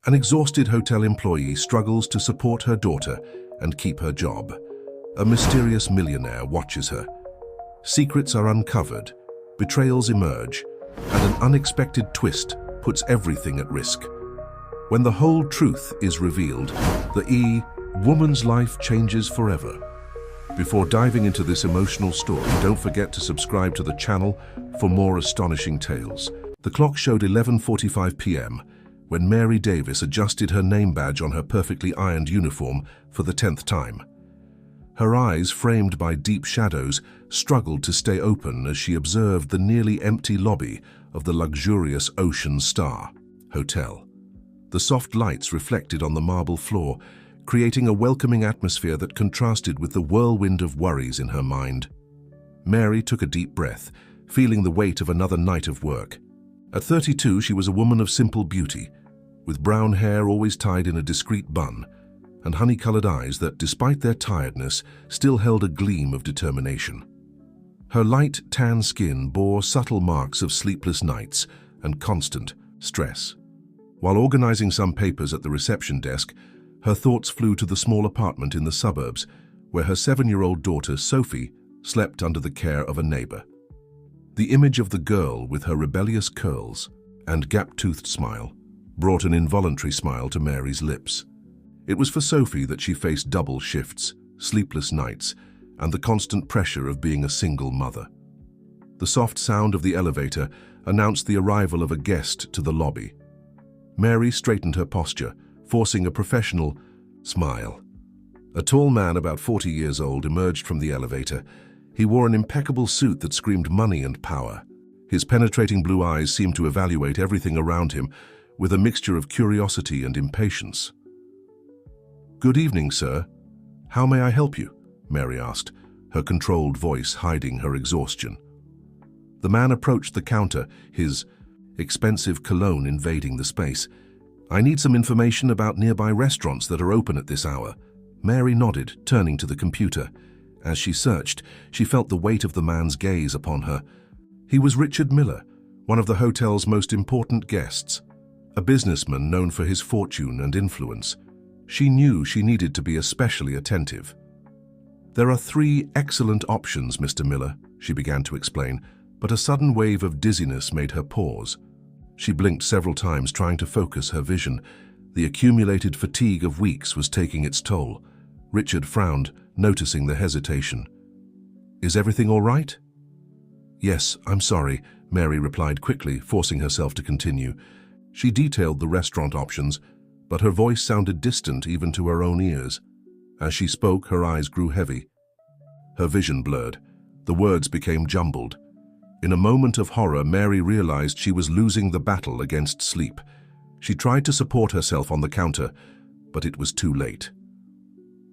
An exhausted hotel employee struggles to support her daughter and keep her job. A mysterious millionaire watches her. Secrets are uncovered, betrayals emerge, and an unexpected twist puts everything at risk. When the whole truth is revealed, the woman's life changes forever. Before diving into this emotional story, don't forget to subscribe to the channel for more astonishing tales. The clock showed 11:45 p.m. when Mary Davis adjusted her name badge on her perfectly ironed uniform for the 10th time. Her eyes, framed by deep shadows, struggled to stay open as she observed the nearly empty lobby of the luxurious Ocean Star Hotel. The soft lights reflected on the marble floor, creating a welcoming atmosphere that contrasted with the whirlwind of worries in her mind. Mary took a deep breath, feeling the weight of another night of work. At 32, she was a woman of simple beauty, with brown hair always tied in a discreet bun, and honey-colored eyes that, despite their tiredness, still held a gleam of determination. Her light, tan skin bore subtle marks of sleepless nights and constant stress. While organizing some papers at the reception desk, her thoughts flew to the small apartment in the suburbs, where her 7-year-old daughter, Sophie, slept under the care of a neighbor. The image of the girl with her rebellious curls and gap-toothed smile brought an involuntary smile to Mary's lips. It was for Sophie that she faced double shifts, sleepless nights, and the constant pressure of being a single mother. The soft sound of the elevator announced the arrival of a guest to the lobby. Mary straightened her posture, forcing a professional smile. A tall man about 40 years old emerged from the elevator. He wore an impeccable suit that screamed money and power. His penetrating blue eyes seemed to evaluate everything around him with a mixture of curiosity and impatience. "Good evening, sir. How may I help you?" Mary asked, her controlled voice hiding her exhaustion. The man approached the counter, his expensive cologne invading the space. "I need some information about nearby restaurants that are open at this hour." Mary nodded, turning to the computer. As she searched, she felt the weight of the man's gaze upon her. He was Richard Miller, one of the hotel's most important guests, a businessman known for his fortune and influence. She knew she needed to be especially attentive. "There are 3 excellent options, Mr. Miller," she began to explain, but a sudden wave of dizziness made her pause. She blinked several times, trying to focus her vision. The accumulated fatigue of weeks was taking its toll. Richard frowned, noticing the hesitation. "Is everything all right?" "Yes, I'm sorry," Mary replied quickly, forcing herself to continue. She detailed the restaurant options, but her voice sounded distant even to her own ears. As she spoke, her eyes grew heavy. Her vision blurred. The words became jumbled. In a moment of horror, Mary realized she was losing the battle against sleep. She tried to support herself on the counter, but it was too late.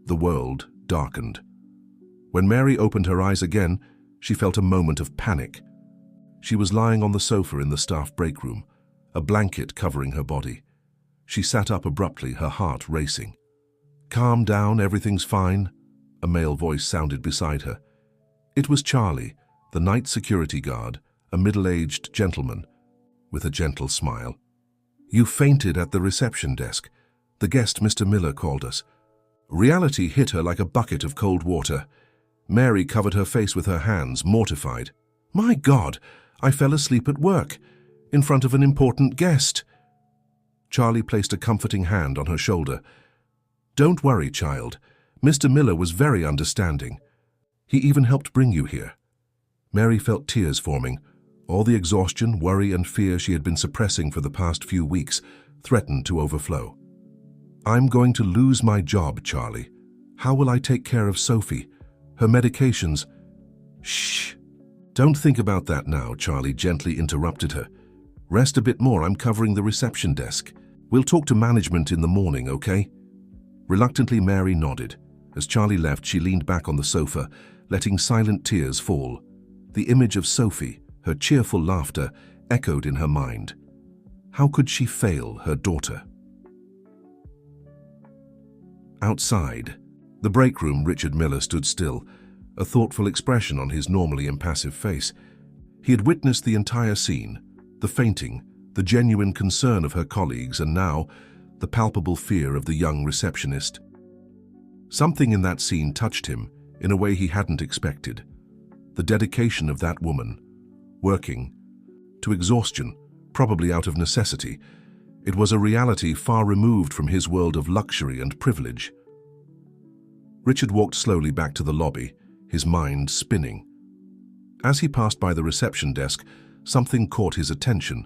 The world darkened. When Mary opened her eyes again, she felt a moment of panic. She was lying on the sofa in the staff break room, a blanket covering her body. She sat up abruptly, her heart racing. "Calm down, everything's fine," a male voice sounded beside her. It was Charlie, the night security guard, a middle-aged gentleman, with a gentle smile. "You fainted at the reception desk. The guest, Mr. Miller, called us." Reality hit her like a bucket of cold water. Mary covered her face with her hands, mortified. "My God, I fell asleep at work, in front of an important guest." Charlie placed a comforting hand on her shoulder. "Don't worry, child. Mr. Miller was very understanding. He even helped bring you here." Mary felt tears forming. All the exhaustion, worry, and fear she had been suppressing for the past few weeks threatened to overflow. "I'm going to lose my job, Charlie. How will I take care of Sophie? Her medications?" "Shh. Don't think about that now," Charlie gently interrupted her. "Rest a bit more. I'm covering the reception desk. We'll talk to management in the morning, okay?" Reluctantly, Mary nodded. As Charlie left, she leaned back on the sofa, letting silent tears fall. The image of Sophie, her cheerful laughter, echoed in her mind. How could she fail her daughter? Outside the break room, Richard Miller stood still, a thoughtful expression on his normally impassive face. He had witnessed the entire scene, the fainting, the genuine concern of her colleagues, and now the palpable fear of the young receptionist. Something in that scene touched him in a way he hadn't expected. The dedication of that woman, working to exhaustion, probably out of necessity. It was a reality far removed from his world of luxury and privilege. Richard walked slowly back to the lobby, his mind spinning. As he passed by the reception desk, something caught his attention.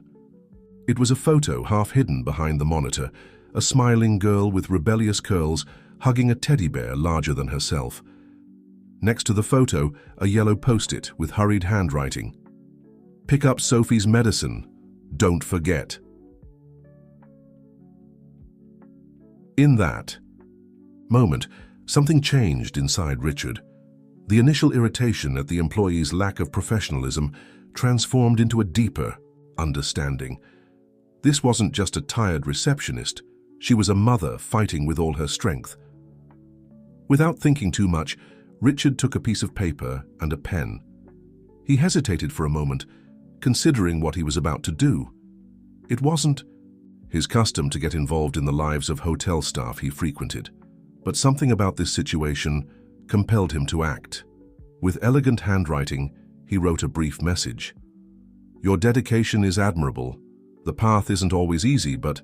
It was a photo half hidden behind the monitor, a smiling girl with rebellious curls hugging a teddy bear larger than herself. Next to the photo, a yellow post-it with hurried handwriting. "Pick up Sophie's medicine. Don't forget." In that moment, something changed inside Richard. The initial irritation at the employee's lack of professionalism transformed into a deeper understanding. This wasn't just a tired receptionist. She was a mother fighting with all her strength. Without thinking too much, Richard took a piece of paper and a pen. He hesitated for a moment, considering what he was about to do. It wasn't his custom to get involved in the lives of hotel staff he frequented, but something about this situation compelled him to act. With elegant handwriting, he wrote a brief message. "Your dedication is admirable. The path isn't always easy, but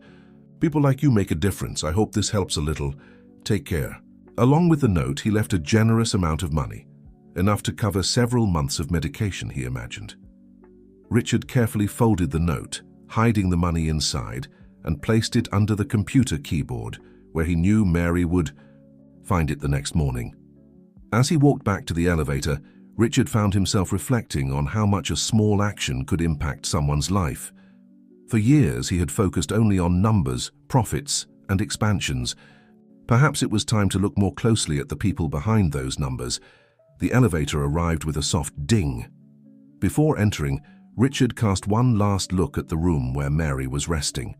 people like you make a difference. I hope this helps a little. Take care." Along with the note, he left a generous amount of money, enough to cover several months of medication, he imagined. Richard carefully folded the note, hiding the money inside, and placed it under the computer keyboard, where he knew Mary would find it the next morning. As he walked back to the elevator, Richard found himself reflecting on how much a small action could impact someone's life. For years, he had focused only on numbers, profits, and expansions. Perhaps it was time to look more closely at the people behind those numbers. The elevator arrived with a soft ding. Before entering, Richard cast one last look at the room where Mary was resting.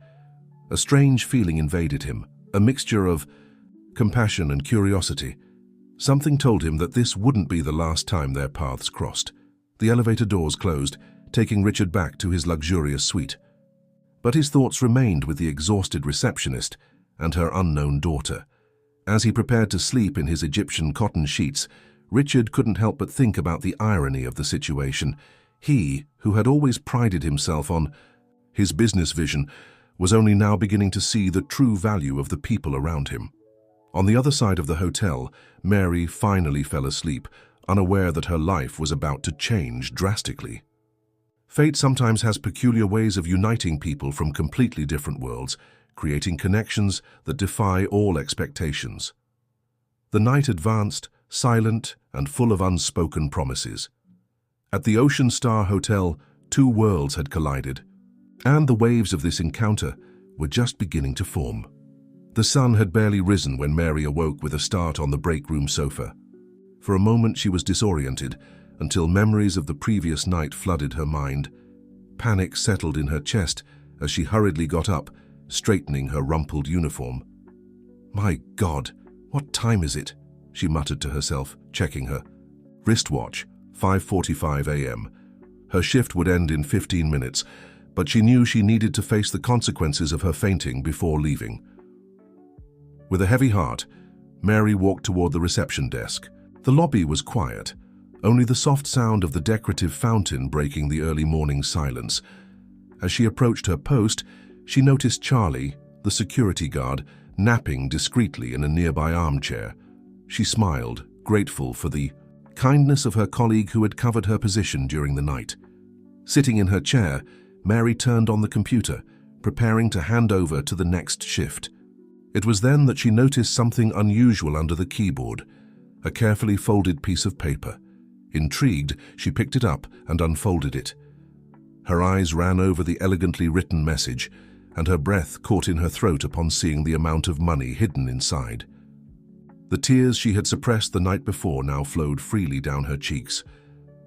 A strange feeling invaded him, a mixture of compassion and curiosity. Something told him that this wouldn't be the last time their paths crossed. The elevator doors closed, taking Richard back to his luxurious suite. But his thoughts remained with the exhausted receptionist and her unknown daughter. As he prepared to sleep in his Egyptian cotton sheets, Richard couldn't help but think about the irony of the situation. He, who had always prided himself on his business vision, was only now beginning to see the true value of the people around him. On the other side of the hotel, Mary finally fell asleep, unaware that her life was about to change drastically. Fate sometimes has peculiar ways of uniting people from completely different worlds, creating connections that defy all expectations. The night advanced, silent and full of unspoken promises. At the Ocean Star Hotel, two worlds had collided, and the waves of this encounter were just beginning to form. The sun had barely risen when Mary awoke with a start on the break room sofa. For a moment she was disoriented, until memories of the previous night flooded her mind. Panic settled in her chest as she hurriedly got up, straightening her rumpled uniform. "My God, what time is it?" she muttered to herself, checking her wristwatch, 5:45 a.m. Her shift would end in 15 minutes, but she knew she needed to face the consequences of her fainting before leaving. With a heavy heart, Mary walked toward the reception desk. The lobby was quiet, only the soft sound of the decorative fountain breaking the early morning silence. As she approached her post, she noticed Charlie, the security guard, napping discreetly in a nearby armchair. She smiled, grateful for the kindness of her colleague who had covered her position during the night. Sitting in her chair, Mary turned on the computer, preparing to hand over to the next shift. It was then that she noticed something unusual under the keyboard, a carefully folded piece of paper. Intrigued, she picked it up and unfolded it. Her eyes ran over the elegantly written message, and her breath caught in her throat upon seeing the amount of money hidden inside. The tears she had suppressed the night before now flowed freely down her cheeks.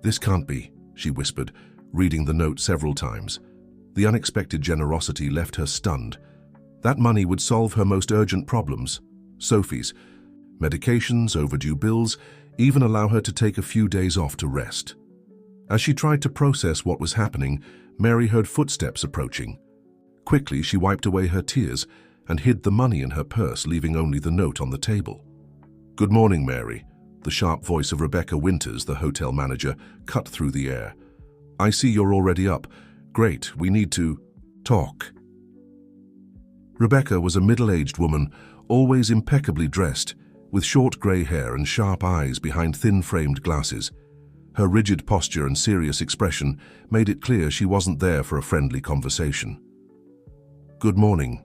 "This can't be," she whispered, reading the note several times. The unexpected generosity left her stunned. That money would solve her most urgent problems, Sophie's, medications, overdue bills, even allow her to take a few days off to rest. As she tried to process what was happening, Mary heard footsteps approaching. Quickly, she wiped away her tears and hid the money in her purse, leaving only the note on the table. "Good morning, Mary." The sharp voice of Rebecca Winters, the hotel manager, cut through the air. "I see you're already up. Great, we need to talk." Rebecca was a middle-aged woman, always impeccably dressed, with short grey hair and sharp eyes behind thin-framed glasses. Her rigid posture and serious expression made it clear she wasn't there for a friendly conversation. "Good morning,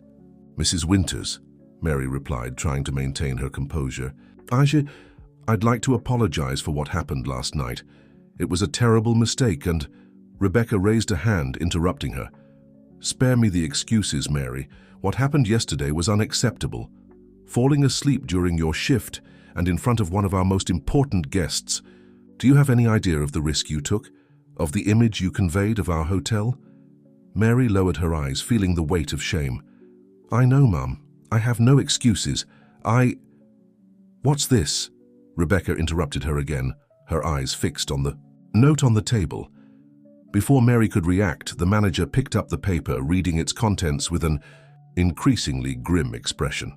Mrs. Winters," Mary replied, trying to maintain her composure. I'd like to apologize for what happened last night. It was a terrible mistake and—" Rebecca raised a hand, interrupting her. "Spare me the excuses, Mary. What happened yesterday was unacceptable. Falling asleep during your shift and in front of one of our most important guests. Do you have any idea of the risk you took? Of the image you conveyed of our hotel?" Mary lowered her eyes, feeling the weight of shame. "I know, Mum. I have no excuses. What's this?" Rebecca interrupted her again, her eyes fixed on the note on the table. Before Mary could react, the manager picked up the paper, reading its contents with an increasingly grim expression.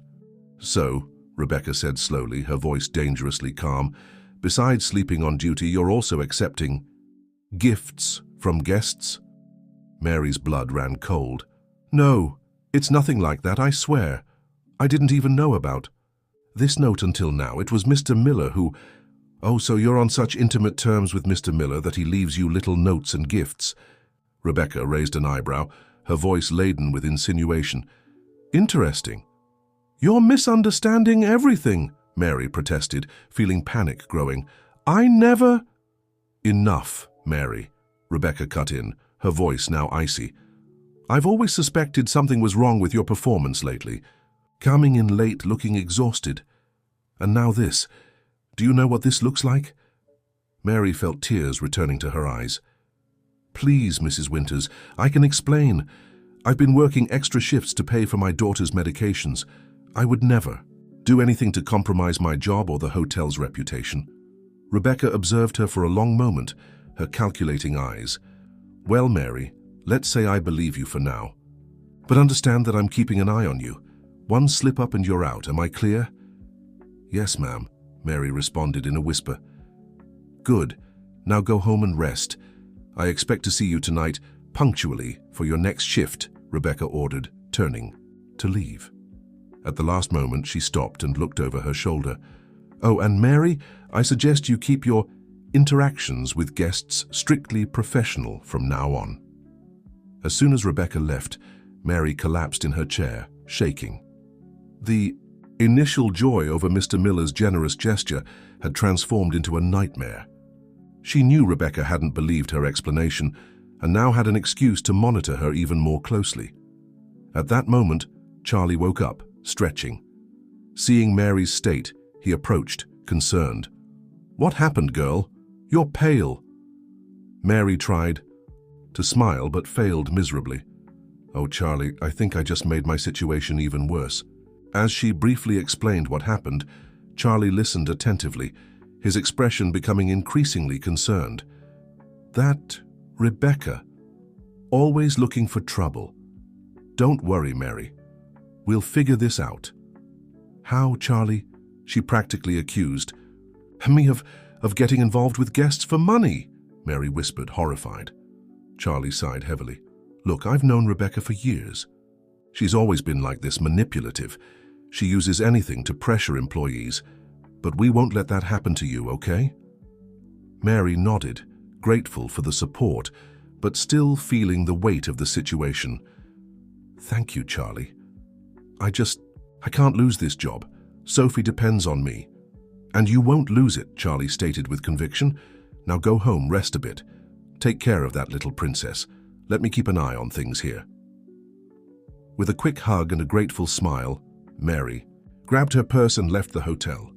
"So," Rebecca said slowly, her voice dangerously calm, "besides sleeping on duty, you're also accepting gifts from guests?" Mary's blood ran cold. "No, it's nothing like that, I swear. I didn't even know about this note until now. It was Mr. Miller who—" "Oh, so you're on such intimate terms with Mr. Miller that he leaves you little notes and gifts?" Rebecca raised an eyebrow, her voice laden with insinuation. "Interesting. You're misunderstanding everything," Mary protested, feeling panic growing. "I never—" "Enough, Mary," Rebecca cut in, her voice now icy. "I've always suspected something was wrong with your performance lately. Coming in late, looking exhausted. And now this. Do you know what this looks like?" Mary felt tears returning to her eyes. "Please, Mrs. Winters, I can explain. I've been working extra shifts to pay for my daughter's medications. I would never do anything to compromise my job or the hotel's reputation." Rebecca observed her for a long moment, her calculating eyes. "Well, Mary, let's say I believe you for now. But understand that I'm keeping an eye on you. One slip up and you're out, am I clear?" "Yes, ma'am," Mary responded in a whisper. "Good. Now go home and rest. I expect to see you tonight, punctually, for your next shift," Rebecca ordered, turning to leave. At the last moment, she stopped and looked over her shoulder. "Oh, and Mary, I suggest you keep your interactions with guests strictly professional from now on." As soon as Rebecca left, Mary collapsed in her chair, shaking. The initial joy over Mr. Miller's generous gesture had transformed into a nightmare. She knew Rebecca hadn't believed her explanation and now had an excuse to monitor her even more closely. At that moment, Charlie woke up, stretching. Seeing Mary's state, he approached, concerned. "What happened, girl? You're pale." Mary tried to smile but failed miserably. "Oh, Charlie, I think I just made my situation even worse." As she briefly explained what happened, Charlie listened attentively, his expression becoming increasingly concerned. "That Rebecca, always looking for trouble. Don't worry, Mary. We'll figure this out." "How, Charlie?" she practically accused. "Me of getting involved with guests for money," Mary whispered, horrified. Charlie sighed heavily. "Look, I've known Rebecca for years. She's always been like this, manipulative. She uses anything to pressure employees, but we won't let that happen to you, okay?" Mary nodded, grateful for the support, but still feeling the weight of the situation. "Thank you, Charlie. I can't lose this job. Sophie depends on me." "And you won't lose it," Charlie stated with conviction. "Now go home, rest a bit. Take care of that little princess. Let me keep an eye on things here." With a quick hug and a grateful smile, Mary grabbed her purse and left the hotel.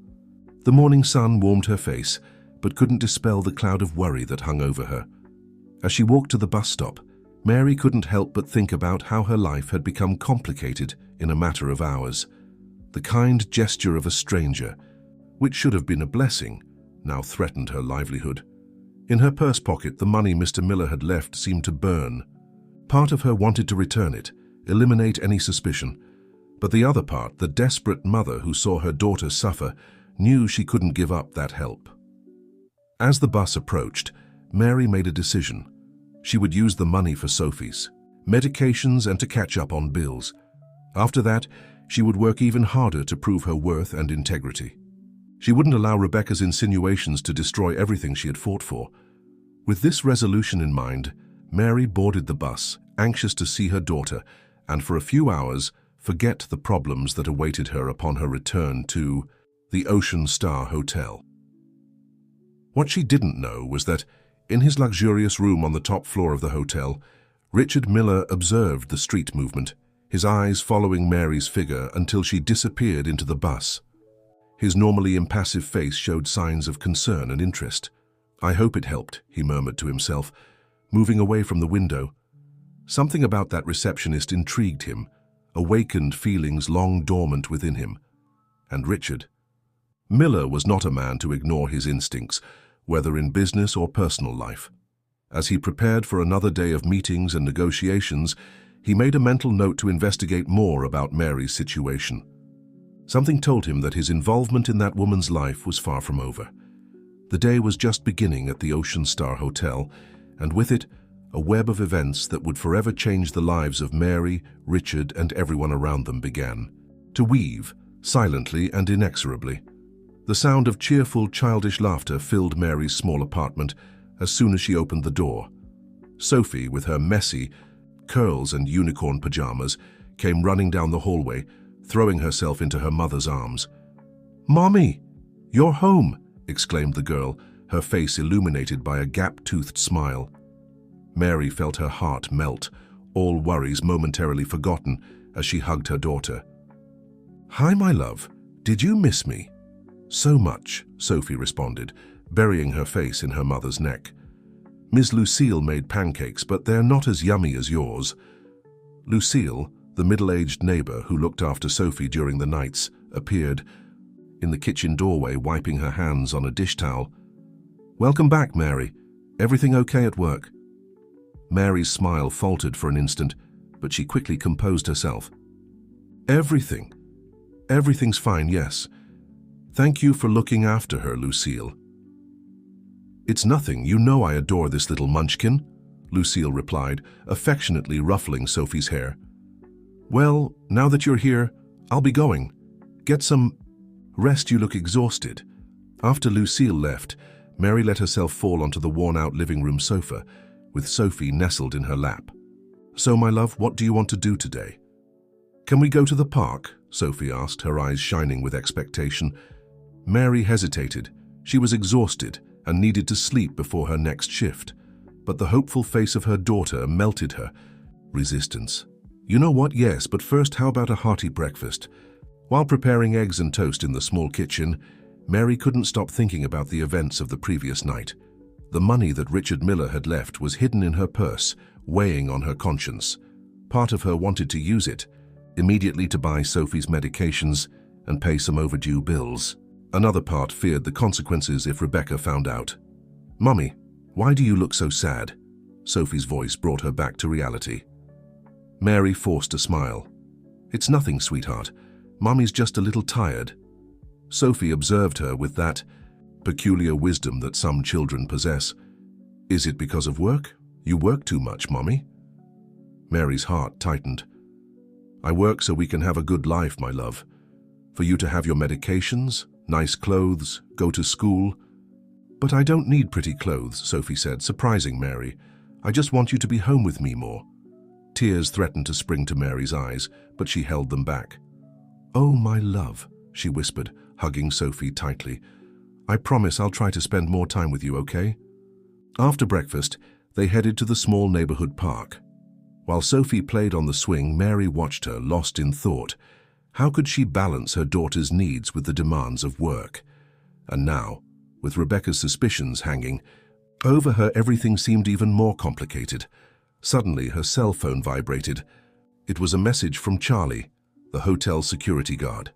The morning sun warmed her face, but couldn't dispel the cloud of worry that hung over her. As she walked to the bus stop, Mary couldn't help but think about how her life had become complicated in a matter of hours. The kind gesture of a stranger, which should have been a blessing, now threatened her livelihood. In her purse pocket, the money Mr. Miller had left seemed to burn. Part of her wanted to return it, eliminate any suspicion, But the other part, the desperate mother who saw her daughter suffer, knew she couldn't give up that help. As the bus approached, Mary made a decision. She would use the money for Sophie's medications and to catch up on bills. After that, she would work even harder to prove her worth and integrity. She wouldn't allow Rebecca's insinuations to destroy everything she had fought for. With this resolution in mind, Mary boarded the bus, anxious to see her daughter, and for a few hours forget the problems that awaited her upon her return to the Ocean Star Hotel. What she didn't know was that, in his luxurious room on the top floor of the hotel, Richard Miller observed the street movement, his eyes following Mary's figure until she disappeared into the bus. His normally impassive face showed signs of concern and interest. "I hope it helped," he murmured to himself, moving away from the window. Something about that receptionist intrigued him, awakened feelings long dormant within him. And Richard. Miller was not a man to ignore his instincts, whether in business or personal life. As he prepared for another day of meetings and negotiations, he made a mental note to investigate more about Mary's situation. Something told him that his involvement in that woman's life was far from over. The day was just beginning at the Ocean Star Hotel, and with it, a web of events that would forever change the lives of Mary, Richard, and everyone around them began to weave, silently and inexorably. The sound of cheerful, childish laughter filled Mary's small apartment as soon as she opened the door. Sophie, with her messy curls and unicorn pajamas, came running down the hallway, throwing herself into her mother's arms. "Mommy, you're home!" exclaimed the girl, her face illuminated by a gap-toothed smile. Mary felt her heart melt, all worries momentarily forgotten as she hugged her daughter. "Hi, my love. Did you miss me?" "So much," Sophie responded, burying her face in her mother's neck. "Miss Lucille made pancakes, but they're not as yummy as yours." Lucille, the middle-aged neighbor who looked after Sophie during the nights, appeared in the kitchen doorway, wiping her hands on a dish towel. "Welcome back, Mary. Everything okay at work?" Mary's smile faltered for an instant, but she quickly composed herself. Everything's fine, yes. Thank you for looking after her, Lucille." "It's nothing. You know I adore this little munchkin," Lucille replied, affectionately ruffling Sophie's hair. "Well, now that you're here, I'll be going. Get some rest. You look exhausted." After Lucille left, Mary let herself fall onto the worn-out living room sofa, with Sophie nestled in her lap. "So, my love, what do you want to do today?" "Can we go to the park?" Sophie asked, her eyes shining with expectation. Mary hesitated. She was exhausted and needed to sleep before her next shift. But the hopeful face of her daughter melted her resistance. "You know what? Yes, but first, how about a hearty breakfast?" While preparing eggs and toast in the small kitchen, Mary couldn't stop thinking about the events of the previous night. The money that Richard Miller had left was hidden in her purse, weighing on her conscience. Part of her wanted to use it, immediately to buy Sophie's medications and pay some overdue bills. Another part feared the consequences if Rebecca found out. "Mummy, why do you look so sad?" Sophie's voice brought her back to reality. Mary forced a smile. "It's nothing, sweetheart. Mummy's just a little tired." Sophie observed her with that peculiar wisdom that some children possess. "Is it because of work? You work too much, Mummy?" Mary's heart tightened. "I work so we can have a good life, my love. For you to have your medications, nice clothes, go to school." "But I don't need pretty clothes," Sophie said, surprising Mary. "I just want you to be home with me more." Tears threatened to spring to Mary's eyes, but she held them back. "Oh, my love," she whispered, hugging Sophie tightly. "I promise I'll try to spend more time with you, okay?" After breakfast, they headed to the small neighborhood park. While Sophie played on the swing, Mary watched her, lost in thought. How could she balance her daughter's needs with the demands of work? And now, with Rebecca's suspicions hanging over her, everything seemed even more complicated. Suddenly, her cell phone vibrated. It was a message from Charlie, the hotel security guard.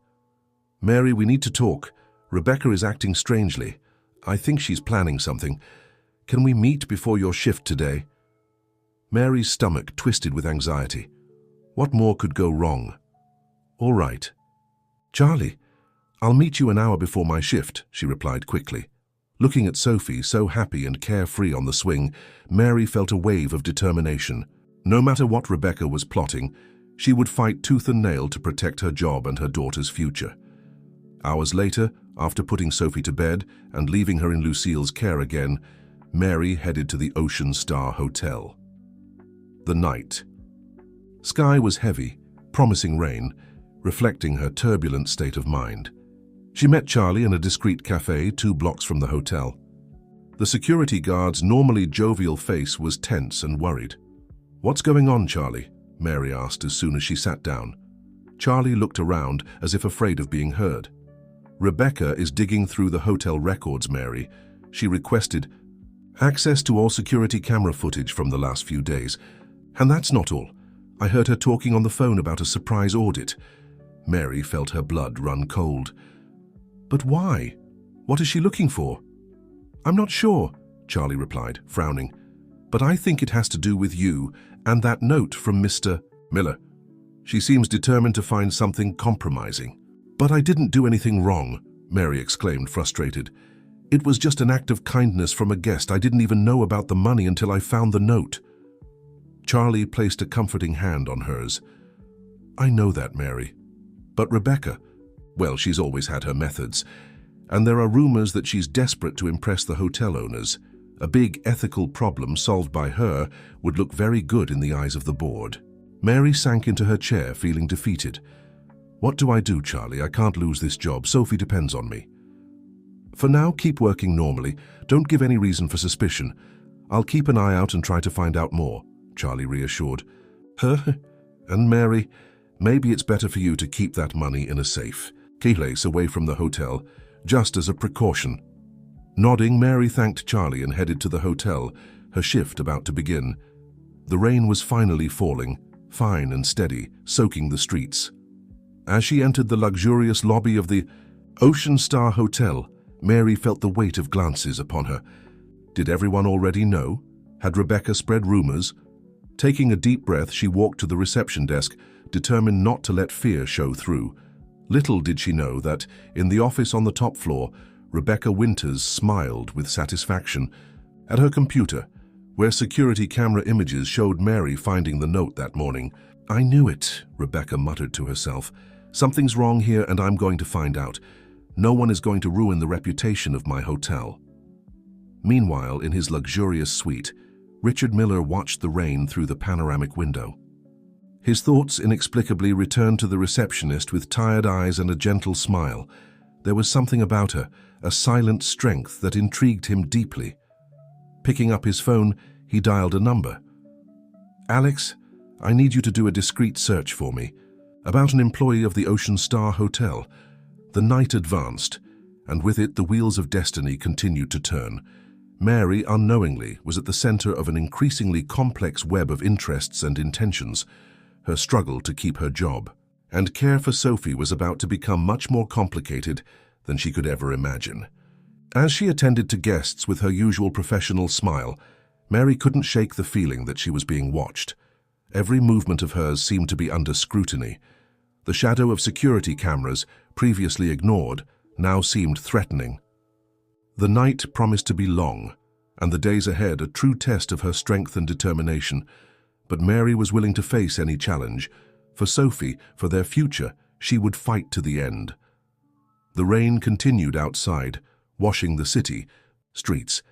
"Mary, we need to talk. Rebecca is acting strangely. I think she's planning something. Can we meet before your shift today?" Mary's stomach twisted with anxiety. What more could go wrong? All right. Charlie, I'll meet you an hour before my shift, she replied quickly. Looking at Sophie, so happy and carefree on the swing, Mary felt a wave of determination. No matter what Rebecca was plotting, she would fight tooth and nail to protect her job and her daughter's future. Hours later, after putting Sophie to bed and leaving her in Lucille's care again, Mary headed to the Ocean Star Hotel. The night. Sky was heavy, promising rain, reflecting her turbulent state of mind. She met Charlie in a discreet cafe 2 blocks from the hotel. The security guard's normally jovial face was tense and worried. "What's going on, Charlie?" Mary asked as soon as she sat down. Charlie looked around as if afraid of being heard. "Rebecca is digging through the hotel records, Mary. She requested access to all security camera footage from the last few days. And that's not all. I heard her talking on the phone about a surprise audit." Mary felt her blood run cold. "But why? What is she looking for?" "I'm not sure," Charlie replied, frowning. "But I think it has to do with you and that note from Mr. Miller. She seems determined to find something compromising." "But I didn't do anything wrong," Mary exclaimed, frustrated. "It was just an act of kindness from a guest. I didn't even know about the money until I found the note." Charlie placed a comforting hand on hers. "I know that, Mary. But Rebecca, well, she's always had her methods. And there are rumors that she's desperate to impress the hotel owners. A big ethical problem solved by her would look very good in the eyes of the board." Mary sank into her chair, feeling defeated. "What do I do, Charlie? I can't lose this job. Sophie depends on me." "For now, keep working normally. Don't give any reason for suspicion. I'll keep an eye out and try to find out more," Charlie reassured. "Her and Mary, maybe it's better for you to keep that money in a safe place away from the hotel, just as a precaution." Nodding, Mary thanked Charlie and headed to the hotel, her shift about to begin. The rain was finally falling, fine and steady, soaking the streets. As she entered the luxurious lobby of the Ocean Star Hotel, Mary felt the weight of glances upon her. Did everyone already know? Had Rebecca spread rumors? Taking a deep breath, she walked to the reception desk, determined not to let fear show through. Little did she know that, in the office on the top floor, Rebecca Winters smiled with satisfaction. At her computer, where security camera images showed Mary finding the note that morning. "I knew it," Rebecca muttered to herself. "Something's wrong here and I'm going to find out. No one is going to ruin the reputation of my hotel." Meanwhile, in his luxurious suite, Richard Miller watched the rain through the panoramic window. His thoughts inexplicably returned to the receptionist with tired eyes and a gentle smile. There was something about her, a silent strength that intrigued him deeply. Picking up his phone, he dialed a number. "Alex, I need you to do a discreet search for me, about an employee of the Ocean Star Hotel." The night advanced, and with it the wheels of destiny continued to turn. Mary, unknowingly, was at the center of an increasingly complex web of interests and intentions. Her struggle to keep her job and care for Sophie was about to become much more complicated than she could ever imagine. As she attended to guests with her usual professional smile, Mary couldn't shake the feeling that she was being watched. Every movement of hers seemed to be under scrutiny. The shadow of security cameras, previously ignored, now seemed threatening. The night promised to be long, and the days ahead a true test of her strength and determination. But Mary was willing to face any challenge. For Sophie, for their future, she would fight to the end. The rain continued outside, washing the streets,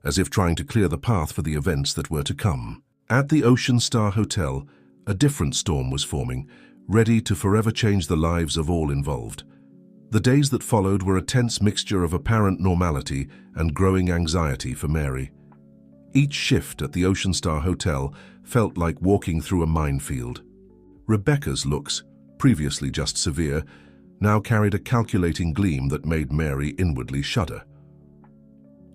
as if trying to clear the path for the events that were to come. At the Ocean Star Hotel, a different storm was forming, ready to forever change the lives of all involved. The days that followed were a tense mixture of apparent normality and growing anxiety for Mary. Each shift at the Ocean Star Hotel felt like walking through a minefield. Rebecca's looks, previously just severe, now carried a calculating gleam that made Mary inwardly shudder.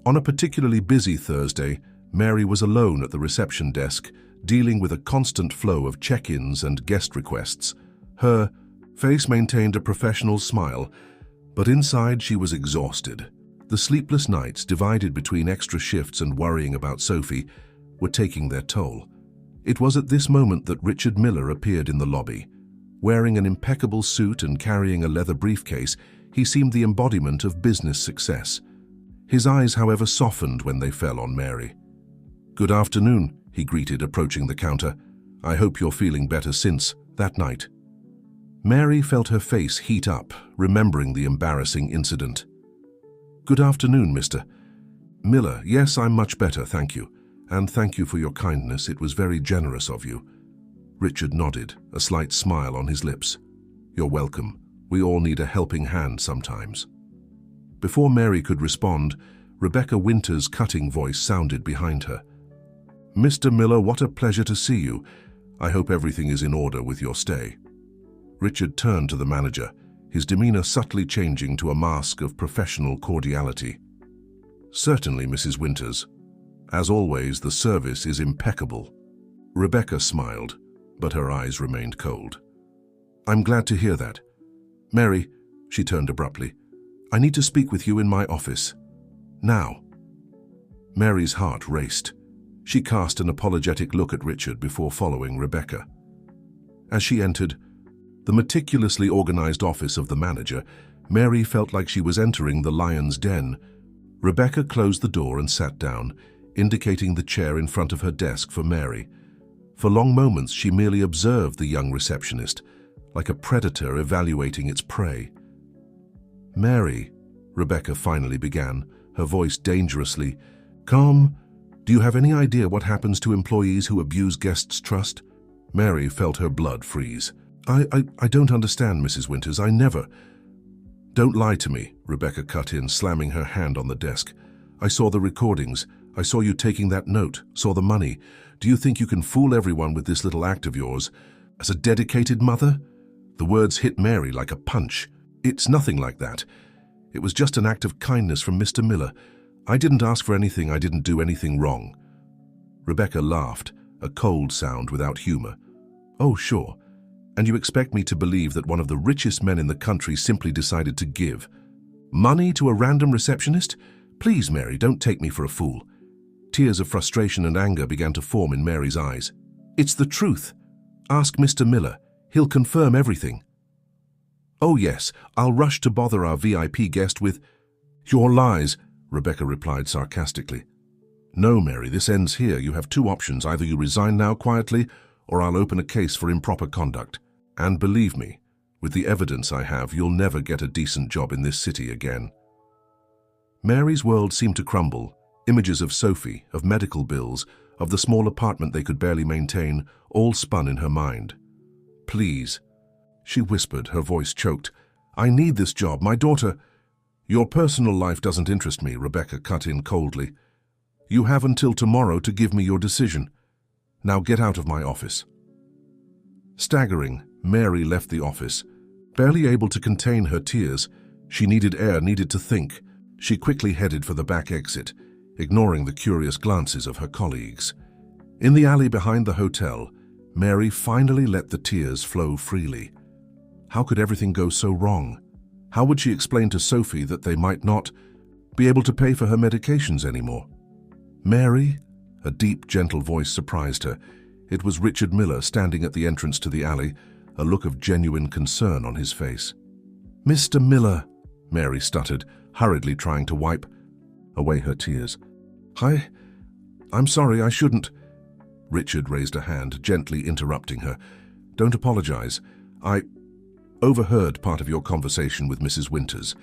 On a particularly busy Thursday, Mary was alone at the reception desk, dealing with a constant flow of check-ins and guest requests. Her face maintained a professional smile, but inside she was exhausted. The sleepless nights, divided between extra shifts and worrying about Sophie, were taking their toll. It was at this moment that Richard Miller appeared in the lobby. Wearing an impeccable suit and carrying a leather briefcase, he seemed the embodiment of business success. His eyes, however, softened when they fell on Mary. "Good afternoon," he greeted, approaching the counter. "I hope you're feeling better since that night." Mary felt her face heat up, remembering the embarrassing incident. "Good afternoon, Mr. Miller. Yes, I'm much better, thank you. And thank you for your kindness. It was very generous of you." Richard nodded, a slight smile on his lips. "You're welcome. We all need a helping hand sometimes." Before Mary could respond, Rebecca Winter's cutting voice sounded behind her. "Mr. Miller, what a pleasure to see you. I hope everything is in order with your stay." Richard turned to the manager, his demeanor subtly changing to a mask of professional cordiality. "Certainly, Mrs. Winters. As always, the service is impeccable." Rebecca smiled, but her eyes remained cold. "I'm glad to hear that. Mary," she turned abruptly, "I need to speak with you in my office. Now." Mary's heart raced. She cast an apologetic look at Richard before following Rebecca. As she entered the meticulously organized office of the manager, Mary felt like she was entering the lion's den. Rebecca closed the door and sat down, indicating the chair in front of her desk for Mary. For long moments, she merely observed the young receptionist, like a predator evaluating its prey. "Mary," Rebecca finally began, her voice dangerously calm, "do you have any idea what happens to employees who abuse guests' trust?" Mary felt her blood freeze. I don't understand, Mrs. Winters. I never—" "Don't lie to me," Rebecca cut in, slamming her hand on the desk. "I saw the recordings. I saw you taking that note, saw the money. Do you think you can fool everyone with this little act of yours? As a dedicated mother?" The words hit Mary like a punch. "It's nothing like that. It was just an act of kindness from Mr. Miller. I didn't ask for anything. I didn't do anything wrong." Rebecca laughed, a cold sound without humor. "Oh, sure. And you expect me to believe that one of the richest men in the country simply decided to give money to a random receptionist? Please, Mary, don't take me for a fool." Tears of frustration and anger began to form in Mary's eyes. "It's the truth. Ask Mr. Miller. He'll confirm everything." "Oh yes, I'll rush to bother our VIP guest with—" "Your lies," Rebecca replied sarcastically. "No, Mary, this ends here. You have two options. Either you resign now quietly, or I'll open a case for improper conduct. And believe me, with the evidence I have, you'll never get a decent job in this city again." Mary's world seemed to crumble. Images of Sophie, of medical bills, of the small apartment they could barely maintain, all spun in her mind. "Please," she whispered, her voice choked. "I need this job. My daughter—" "Your personal life doesn't interest me," Rebecca cut in coldly. "You have until tomorrow to give me your decision. Now get out of my office." Staggering, Mary left the office. Barely able to contain her tears, she needed air, needed to think. She quickly headed for the back exit, ignoring the curious glances of her colleagues. In the alley behind the hotel, Mary finally let the tears flow freely. How could everything go so wrong? How would she explain to Sophie that they might not be able to pay for her medications anymore? "Mary?" A deep, gentle voice surprised her. It was Richard Miller standing at the entrance to the alley, a look of genuine concern on his face. "Mr. Miller," Mary stuttered, hurriedly trying to wipe away her tears. I'm sorry, I shouldn't—" Richard raised a hand, gently interrupting her. "Don't apologize. I overheard part of your conversation with Mrs. Winters.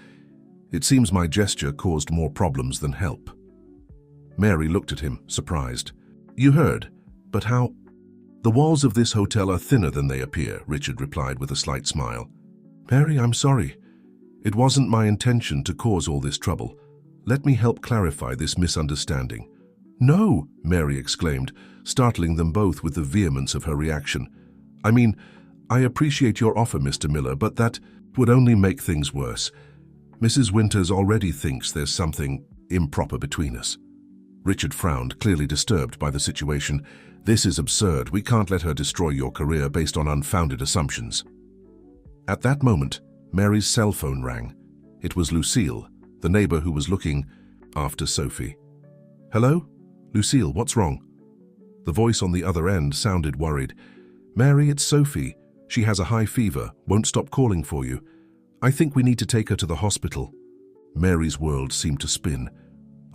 It seems my gesture caused more problems than help." Mary looked at him, surprised. "You heard? But how—" "The walls of this hotel are thinner than they appear," Richard replied with a slight smile. "Mary, I'm sorry. It wasn't my intention to cause all this trouble. Let me help clarify this misunderstanding." "No!" Mary exclaimed, startling them both with the vehemence of her reaction. "I mean, I appreciate your offer, Mr. Miller, but that would only make things worse. Mrs. Winters already thinks there's something improper between us." Richard frowned, clearly disturbed by the situation. "This is absurd. We can't let her destroy your career based on unfounded assumptions." At that moment, Mary's cell phone rang. It was Lucille, the neighbor who was looking after Sophie. "Hello? Lucille, what's wrong?" The voice on the other end sounded worried. "Mary, it's Sophie. She has a high fever, won't stop calling for you. I think we need to take her to the hospital." Mary's world seemed to spin.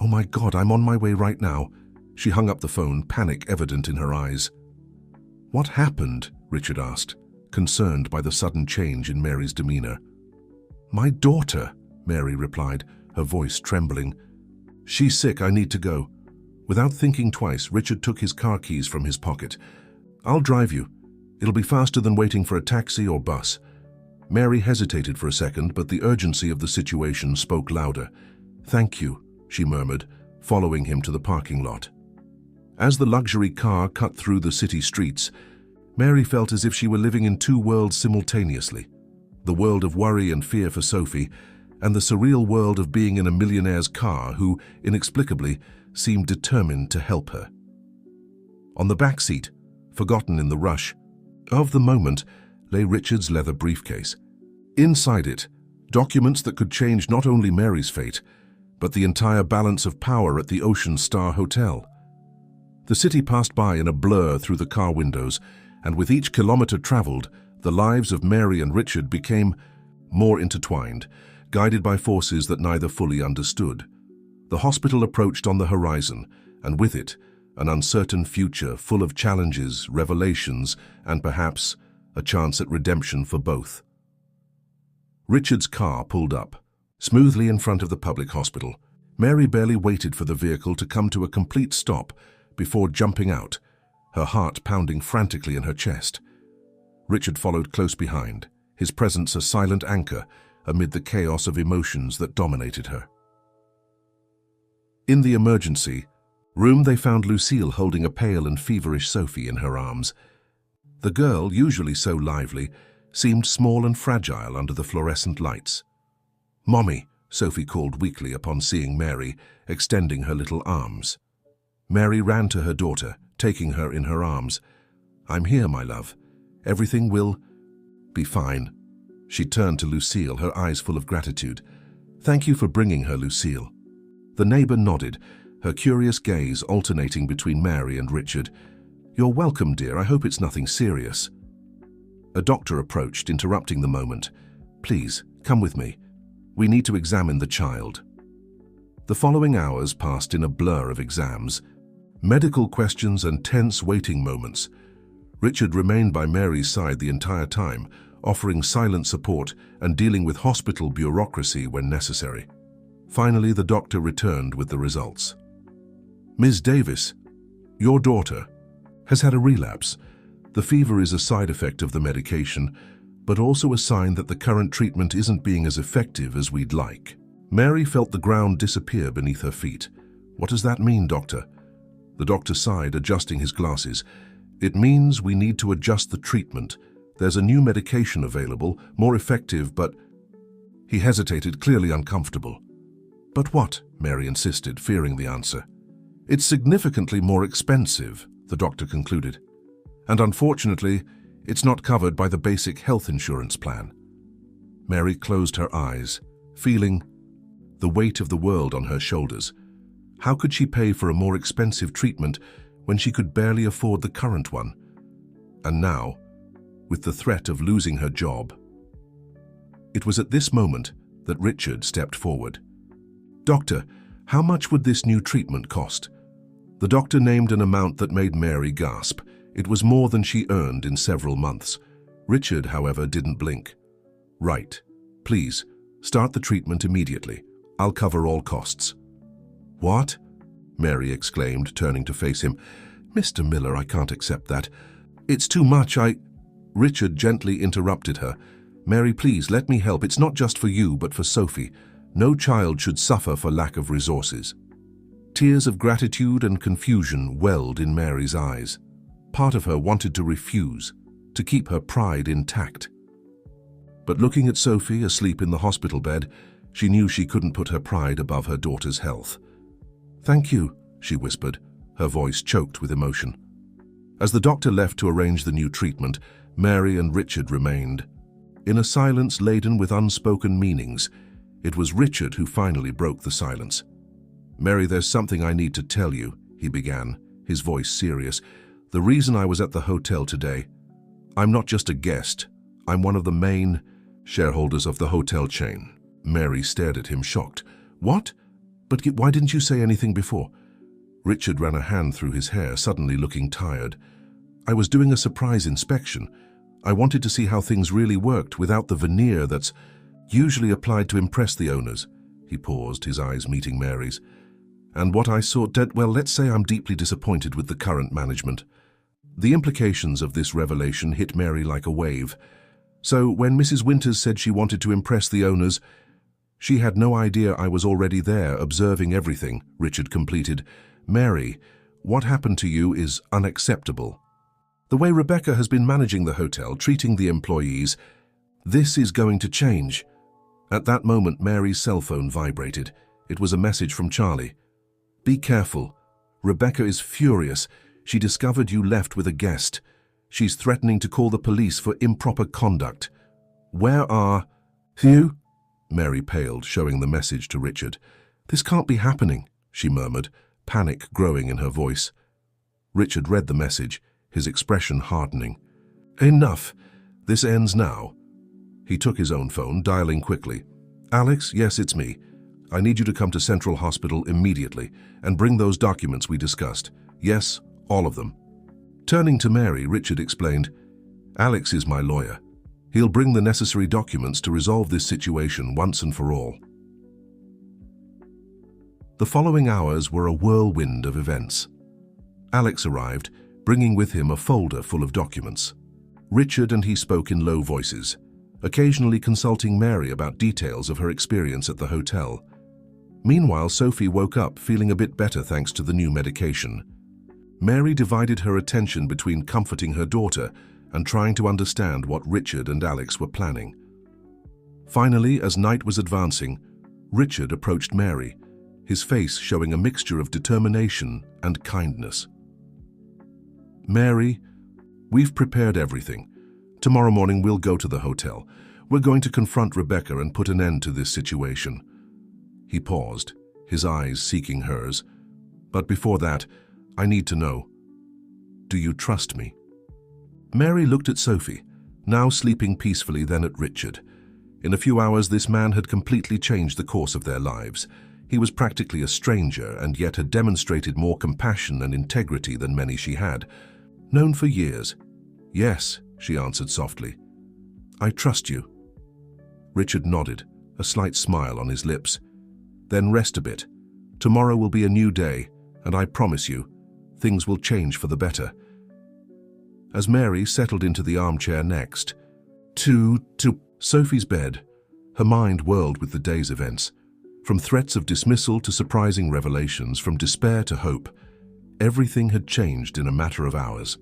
"Oh my God, I'm on my way right now." She hung up the phone, panic evident in her eyes. "What happened?" Richard asked, concerned by the sudden change in Mary's demeanor. "My daughter," Mary replied, her voice trembling. "She's sick, I need to go." Without thinking twice, Richard took his car keys from his pocket. "I'll drive you. It'll be faster than waiting for a taxi or bus." Mary hesitated for a second, but the urgency of the situation spoke louder. "Thank you," she murmured, following him to the parking lot. As the luxury car cut through the city streets, Mary felt as if she were living in two worlds simultaneously. The world of worry and fear for Sophie, and the surreal world of being in a millionaire's car who, inexplicably, seemed determined to help her. On the back seat, forgotten in the rush of the moment, lay Richard's leather briefcase. Inside it, documents that could change not only Mary's fate, but the entire balance of power at the Ocean Star Hotel. The city passed by in a blur through the car windows, and with each kilometer traveled, the lives of Mary and Richard became more intertwined, guided by forces that neither fully understood. The hospital approached on the horizon, and with it, an uncertain future full of challenges, revelations, and perhaps a chance at redemption for both. Richard's car pulled up, smoothly in front of the public hospital. Mary barely waited for the vehicle to come to a complete stop before jumping out, her heart pounding frantically in her chest. Richard followed close behind, his presence a silent anchor amid the chaos of emotions that dominated her. In the emergency room, they found Lucille holding a pale and feverish Sophie in her arms. The girl, usually so lively, seemed small and fragile under the fluorescent lights. "Mommy," Sophie called weakly upon seeing Mary, extending her little arms. Mary ran to her daughter, taking her in her arms. "I'm here, my love. Everything will be fine." She turned to Lucille, her eyes full of gratitude. "Thank you for bringing her, Lucille." The neighbor nodded, her curious gaze alternating between Mary and Richard. "You're welcome, dear. I hope it's nothing serious." A doctor approached, interrupting the moment. "Please, come with me. We need to examine the child." The following hours passed in a blur of exams, medical questions and tense waiting moments. Richard remained by Mary's side the entire time, offering silent support and dealing with hospital bureaucracy when necessary. Finally, the doctor returned with the results. "Ms. Davis, your daughter has had a relapse. The fever is a side effect of the medication, but also a sign that the current treatment isn't being as effective as we'd like." Mary felt the ground disappear beneath her feet. "What does that mean, doctor?" The doctor sighed, adjusting his glasses. "It means we need to adjust the treatment. There's a new medication available, more effective, but—" He hesitated, clearly uncomfortable. "But what?" Mary insisted, fearing the answer. "It's significantly more expensive," the doctor concluded. "And unfortunately, it's not covered by the basic health insurance plan." Mary closed her eyes, feeling the weight of the world on her shoulders. How could she pay for a more expensive treatment when she could barely afford the current one? And now, with the threat of losing her job. It was at this moment that Richard stepped forward. "Doctor, how much would this new treatment cost?" The doctor named an amount that made Mary gasp. It was more than she earned in several months. Richard, however, didn't blink. "Right. Please, start the treatment immediately. I'll cover all costs." "What?" Mary exclaimed, turning to face him. "Mr. Miller, I can't accept that. It's too much, Richard gently interrupted her. "Mary, please, let me help. It's not just for you, but for Sophie. No child should suffer for lack of resources." Tears of gratitude and confusion welled in Mary's eyes. Part of her wanted to refuse, to keep her pride intact. But looking at Sophie asleep in the hospital bed, she knew she couldn't put her pride above her daughter's health. "Thank you," she whispered, her voice choked with emotion. As the doctor left to arrange the new treatment, Mary and Richard remained. In a silence laden with unspoken meanings, it was Richard who finally broke the silence. "Mary, there's something I need to tell you," he began, his voice serious. "The reason I was at the hotel today, I'm not just a guest. I'm one of the main shareholders of the hotel chain. Mary stared at him, shocked. What? But why didn't you say anything before? Richard ran a hand through his hair, suddenly looking tired. I was doing a surprise inspection. I wanted to see how things really worked without the veneer that's usually applied to impress the owners. He paused, his eyes meeting Mary's. And what I saw, well, let's say I'm deeply disappointed with the current management. The implications of this revelation hit Mary like a wave. So when Mrs. Winters said she wanted to impress the owners, she had no idea I was already there, observing everything, Richard completed. Mary, what happened to you is unacceptable. The way Rebecca has been managing the hotel, treating the employees, this is going to change. At that moment, Mary's cell phone vibrated. It was a message from Charlie. Be careful. Rebecca is furious. She discovered you left with a guest. She's threatening to call the police for improper conduct. Where are you? Mary paled, showing the message to Richard. This can't be happening, she murmured, panic growing in her voice. Richard read the message, his expression hardening. Enough. This ends now. He took his own phone, dialing quickly. Alex, yes, it's me. I need you to come to Central Hospital immediately and bring those documents we discussed. Yes, all of them. Turning to Mary, Richard explained, Alex is my lawyer. He'll bring the necessary documents to resolve this situation once and for all. The following hours were a whirlwind of events. Alex arrived, bringing with him a folder full of documents. Richard and he spoke in low voices, occasionally consulting Mary about details of her experience at the hotel. Meanwhile, Sophie woke up feeling a bit better thanks to the new medication. Mary divided her attention between comforting her daughter and trying to understand what Richard and Alex were planning. Finally, as night was advancing, Richard approached Mary, his face showing a mixture of determination and kindness. Mary, we've prepared everything. Tomorrow morning we'll go to the hotel. We're going to confront Rebecca and put an end to this situation. He paused, his eyes seeking hers. But before that, I need to know, do you trust me? Mary looked at Sophie, now sleeping peacefully, then at Richard. In a few hours, this man had completely changed the course of their lives. He was practically a stranger and yet had demonstrated more compassion and integrity than many she had. Known for years. Yes, she answered softly. I trust you. Richard nodded, a slight smile on his lips. Then rest a bit. Tomorrow will be a new day, and I promise you, things will change for the better. As Mary settled into the armchair next, to Sophie's bed, her mind whirled with the day's events. From threats of dismissal to surprising revelations, from despair to hope, everything had changed in a matter of hours.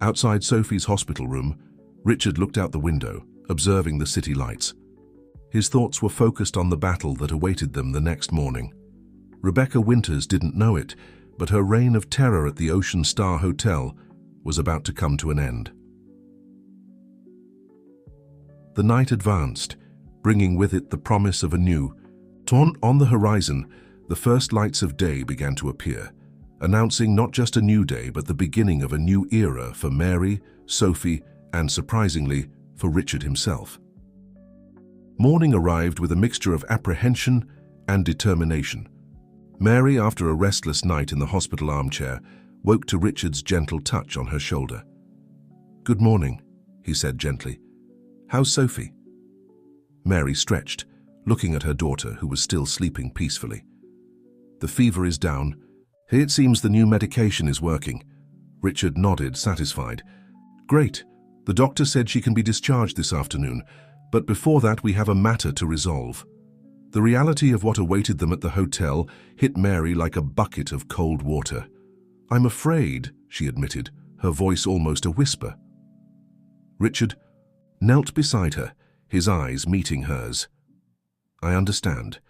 Outside Sophie's hospital room, Richard looked out the window, observing the city lights. His thoughts were focused on the battle that awaited them the next morning. Rebecca Winters didn't know it, but her reign of terror at the Ocean Star Hotel was about to come to an end. The night advanced, bringing with it the promise of a new dawn. On the horizon, the first lights of day began to appear, announcing not just a new day but the beginning of a new era for Mary, Sophie, and surprisingly, for Richard himself. Morning arrived with a mixture of apprehension and determination. Mary, after a restless night in the hospital armchair, woke to Richard's gentle touch on her shoulder. Good morning, he said gently. How's Sophie? Mary stretched, looking at her daughter, who was still sleeping peacefully. The fever is down. It seems the new medication is working. Richard nodded, satisfied. Great. The doctor said she can be discharged this afternoon, but before that we have a matter to resolve. The reality of what awaited them at the hotel hit Mary like a bucket of cold water. I'm afraid, she admitted, her voice almost a whisper. Richard knelt beside her, his eyes meeting hers. I understand,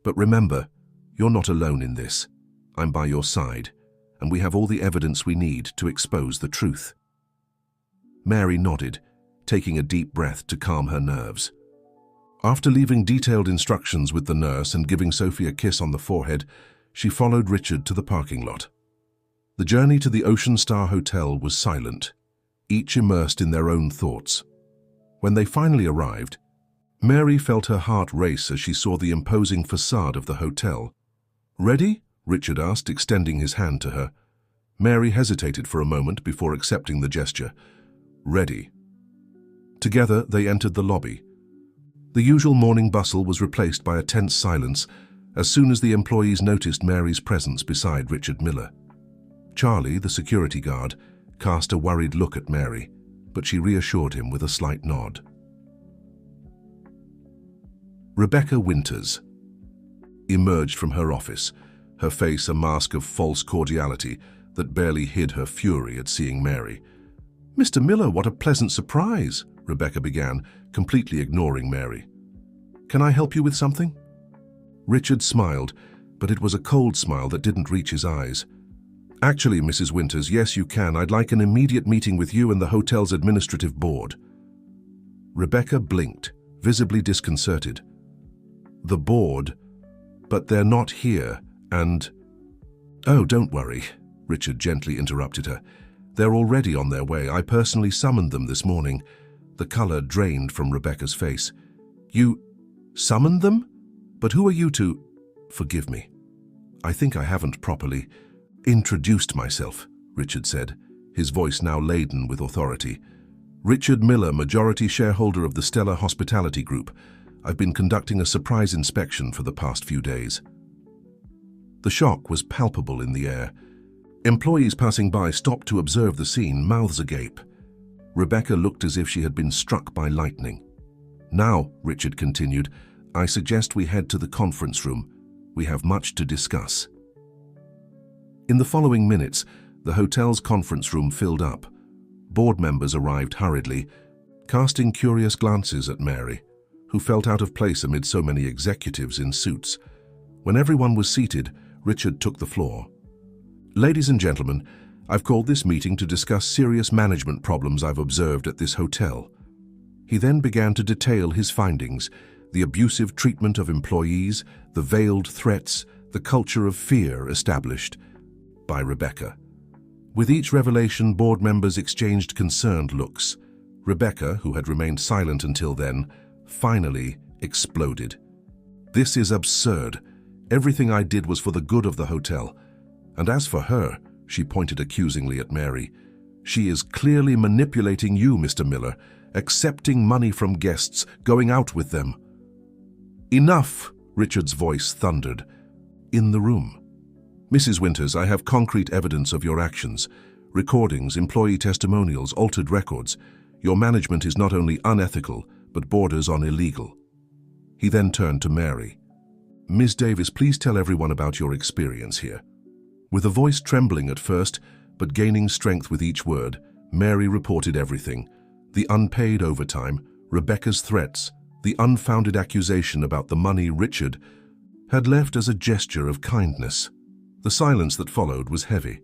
but remember, you're not alone in this. I'm by your side, and we have all the evidence we need to expose the truth. Mary nodded, taking a deep breath to calm her nerves. After leaving detailed instructions with the nurse and giving Sophie a kiss on the forehead, she followed Richard to the parking lot. The journey to the Ocean Star Hotel was silent. each immersed in their own thoughts. When they finally arrived, Mary felt her heart race as she saw the imposing facade of the hotel. "Ready?" Richard asked, extending his hand to her. Mary hesitated for a moment before accepting the gesture. "Ready." Together, they entered the lobby. The usual morning bustle was replaced by a tense silence as soon as the employees noticed Mary's presence beside Richard Miller. Charlie, the security guard, cast a worried look at Mary, but she reassured him with a slight nod. Rebecca Winters emerged from her office, her face a mask of false cordiality that barely hid her fury at seeing Mary. "Mr. Miller, what a pleasant surprise," Rebecca began, completely ignoring Mary. "Can I help you with something?" Richard smiled, but it was a cold smile that didn't reach his eyes. "Actually, Mrs. Winters, yes you can. I'd like an immediate meeting with you and the hotel's administrative board." Rebecca blinked, visibly disconcerted. "The board? But they're not here, and—" "Oh, don't worry," Richard gently interrupted her. "They're already on their way. I personally summoned them this morning." The color drained from Rebecca's face. "You summoned them? But who are you to—" "Forgive me. I think I haven't properly introduced myself," Richard said, his voice now laden with authority. "Richard Miller, majority shareholder of the Stellar Hospitality Group. I've been conducting a surprise inspection for the past few days." The shock was palpable in the air. Employees passing by stopped to observe the scene, mouths agape. Rebecca looked as if she had been struck by lightning. "Now," Richard continued, "I suggest we head to the conference room. We have much to discuss." In the following minutes, the hotel's conference room filled up. Board members arrived hurriedly, casting curious glances at Mary, who felt out of place amid so many executives in suits. When everyone was seated, Richard took the floor. "Ladies and gentlemen, I've called this meeting to discuss serious management problems I've observed at this hotel." He then began to detail his findings: the abusive treatment of employees, the veiled threats, the culture of fear established by Rebecca. With each revelation, board members exchanged concerned looks. Rebecca, who had remained silent until then, finally exploded. "This is absurd. Everything I did was for the good of the hotel. And as for her," she pointed accusingly at Mary, "she is clearly manipulating you, Mr. Miller, accepting money from guests, going out with them." "Enough!" Richard's voice thundered. In the room. "Mrs. Winters, I have concrete evidence of your actions. Recordings, employee testimonials, altered records. Your management is not only unethical, but borders on illegal." He then turned to Mary. "Ms. Davis, please tell everyone about your experience here." With a voice trembling at first, but gaining strength with each word, Mary reported everything: the unpaid overtime, Rebecca's threats, the unfounded accusation about the money Richard had left as a gesture of kindness. The silence that followed was heavy.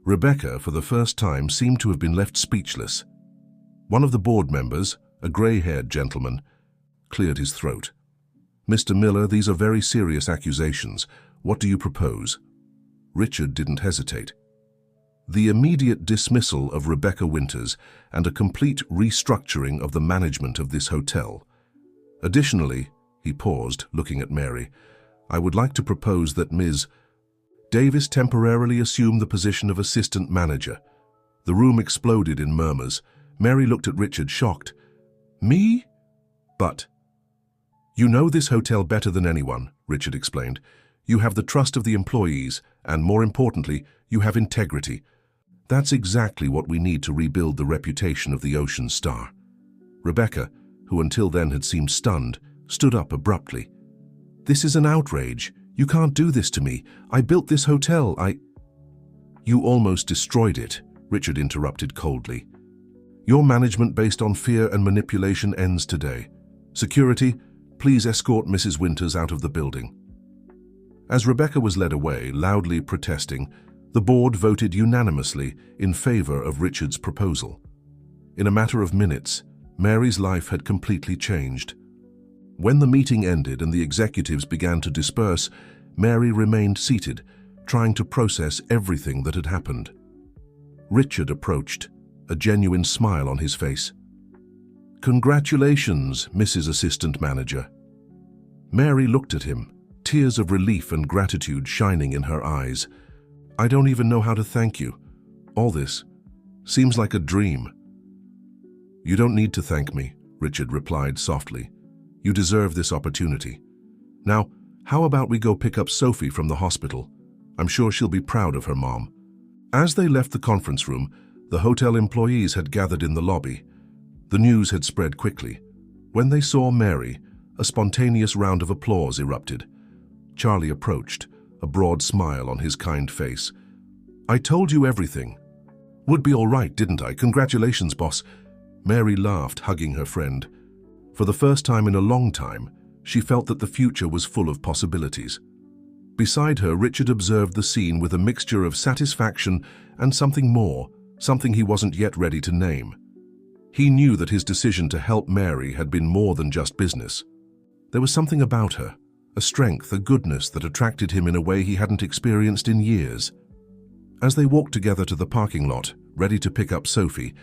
Rebecca, for the first time, seemed to have been left speechless. One of the board members, a grey-haired gentleman, cleared his throat. "Mr. Miller, these are very serious accusations. What do you propose?" Richard didn't hesitate. "The immediate dismissal of Rebecca Winters and a complete restructuring of the management of this hotel. Additionally," he paused, looking at Mary, "I would like to propose that Ms. Davis temporarily assume the position of assistant manager." The room exploded in murmurs. Mary looked at Richard, shocked. "Me? But—" "You know this hotel better than anyone," Richard explained. "You have the trust of the employees, and more importantly, you have integrity. That's exactly what we need to rebuild the reputation of the Ocean Star." Rebecca, who until then had seemed stunned, stood up abruptly. "This is an outrage. You can't do this to me. I built this hotel. "You almost destroyed it," Richard interrupted coldly. "Your management based on fear and manipulation ends today. Security, please escort Mrs. Winters out of the building." As Rebecca was led away, loudly protesting, the board voted unanimously in favor of Richard's proposal. In a matter of minutes, Mary's life had completely changed. When the meeting ended and the executives began to disperse, Mary remained seated, trying to process everything that had happened. Richard approached, a genuine smile on his face. "Congratulations, Mrs. Assistant Manager." Mary looked at him, tears of relief and gratitude shining in her eyes. "I don't even know how to thank you. All this seems like a dream." "You don't need to thank me," Richard replied softly. "You deserve this opportunity. Now, how about we go pick up Sophie from the hospital? I'm sure she'll be proud of her mom." As they left the conference room, the hotel employees had gathered in the lobby. The news had spread quickly. When they saw Mary, a spontaneous round of applause erupted. Charlie approached, a broad smile on his kind face. "I told you everything. Would be all right, didn't I? Congratulations, boss." Mary laughed, hugging her friend. For the first time in a long time, she felt that the future was full of possibilities. Beside her, Richard observed the scene with a mixture of satisfaction and something more, something he wasn't yet ready to name. He knew that his decision to help Mary had been more than just business. There was something about her, a strength, a goodness that attracted him in a way he hadn't experienced in years. As they walked together to the parking lot, ready to pick up Sophie,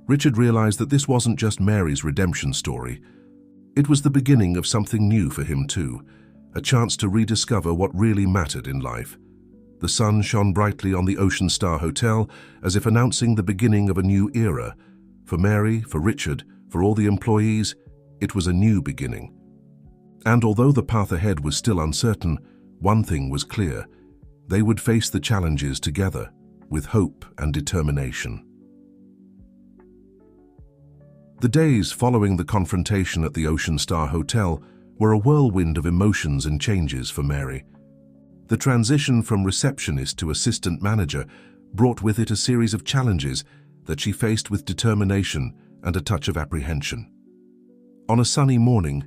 Richard realized that this wasn't just Mary's redemption story. It was the beginning of something new for him too, a chance to rediscover what really mattered in life. The sun shone brightly on the Ocean Star Hotel, as if announcing the beginning of a new era. For Mary, for Richard, for all the employees, it was a new beginning. And although the path ahead was still uncertain, one thing was clear: they would face the challenges together, with hope and determination. The days following the confrontation at the Ocean Star Hotel were a whirlwind of emotions and changes for Mary. The transition from receptionist to assistant manager brought with it a series of challenges that she faced with determination and a touch of apprehension. On a sunny morning,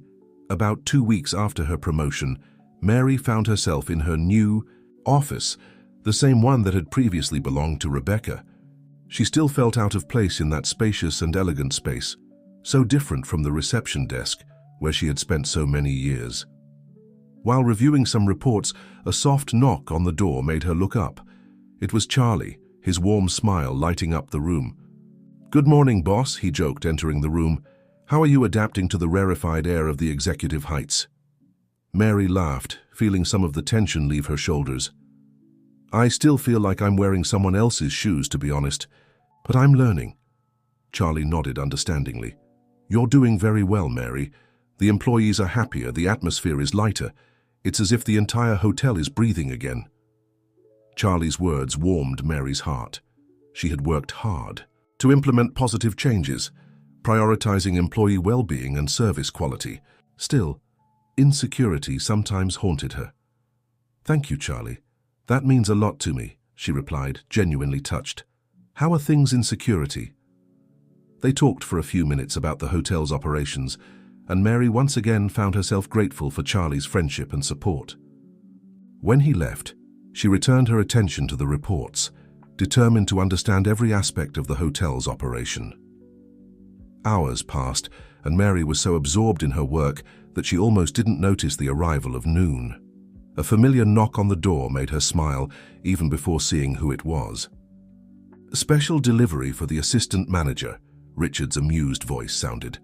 about 2 weeks after her promotion, Mary found herself in her new office, the same one that had previously belonged to Rebecca. She still felt out of place in that spacious and elegant space, so different from the reception desk where she had spent so many years. While reviewing some reports, a soft knock on the door made her look up. It was Charlie, his warm smile lighting up the room. "Good morning, boss," he joked, entering the room. "How are you adapting to the rarefied air of the executive heights?" Mary laughed, feeling some of the tension leave her shoulders. "I still feel like I'm wearing someone else's shoes, to be honest, but I'm learning." Charlie nodded understandingly. "You're doing very well, Mary. The employees are happier, the atmosphere is lighter. It's as if the entire hotel is breathing again." Charlie's words warmed Mary's heart. She had worked hard to implement positive changes, prioritizing employee well-being and service quality. Still, insecurity sometimes haunted her. "Thank you, Charlie. That means a lot to me," she replied, genuinely touched. "How are things in security?" They talked for a few minutes about the hotel's operations, and Mary once again found herself grateful for Charlie's friendship and support. When he left, she returned her attention to the reports, determined to understand every aspect of the hotel's operation. Hours passed, and Mary was so absorbed in her work that she almost didn't notice the arrival of noon. A familiar knock on the door made her smile, even before seeing who it was. "Special delivery for the assistant manager," Richard's amused voice sounded.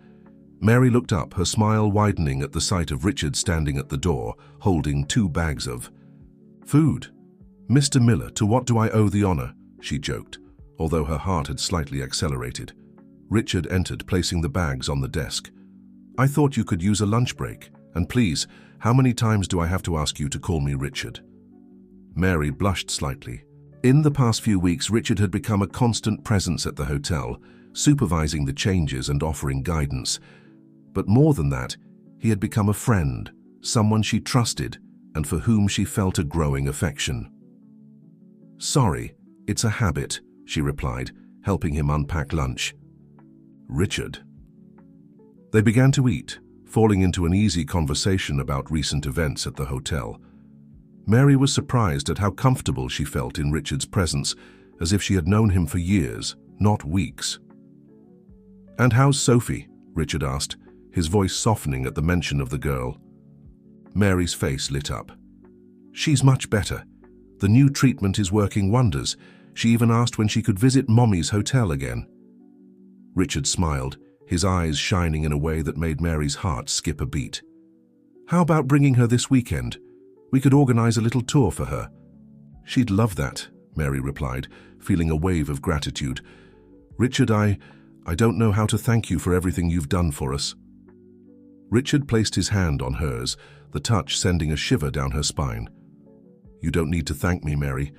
Mary looked up, her smile widening at the sight of Richard standing at the door, holding 2 bags of food. "Mr. Miller, to what do I owe the honor?" she joked, although her heart had slightly accelerated. Richard entered, placing the bags on the desk. "I thought you could use a lunch break. And please, how many times do I have to ask you to call me Richard?" Mary blushed slightly. In the past few weeks, Richard had become a constant presence at the hotel, supervising the changes and offering guidance. But more than that, he had become a friend, someone she trusted and for whom she felt a growing affection. "Sorry, it's a habit," she replied, helping him unpack lunch. "Richard." They began to eat, falling into an easy conversation about recent events at the hotel. Mary was surprised at how comfortable she felt in Richard's presence, as if she had known him for years, not weeks. "And how's Sophie?" Richard asked, his voice softening at the mention of the girl. Mary's face lit up. "She's much better. The new treatment is working wonders. She even asked when she could visit Mommy's hotel again." Richard smiled, his eyes shining in a way that made Mary's heart skip a beat. How about bringing her this weekend? We could organize a little tour for her. She'd love that, Mary replied, feeling a wave of gratitude. Richard, I don't know how to thank you for everything you've done for us. Richard placed his hand on hers, the touch sending a shiver down her spine. You don't need to thank me, Mary.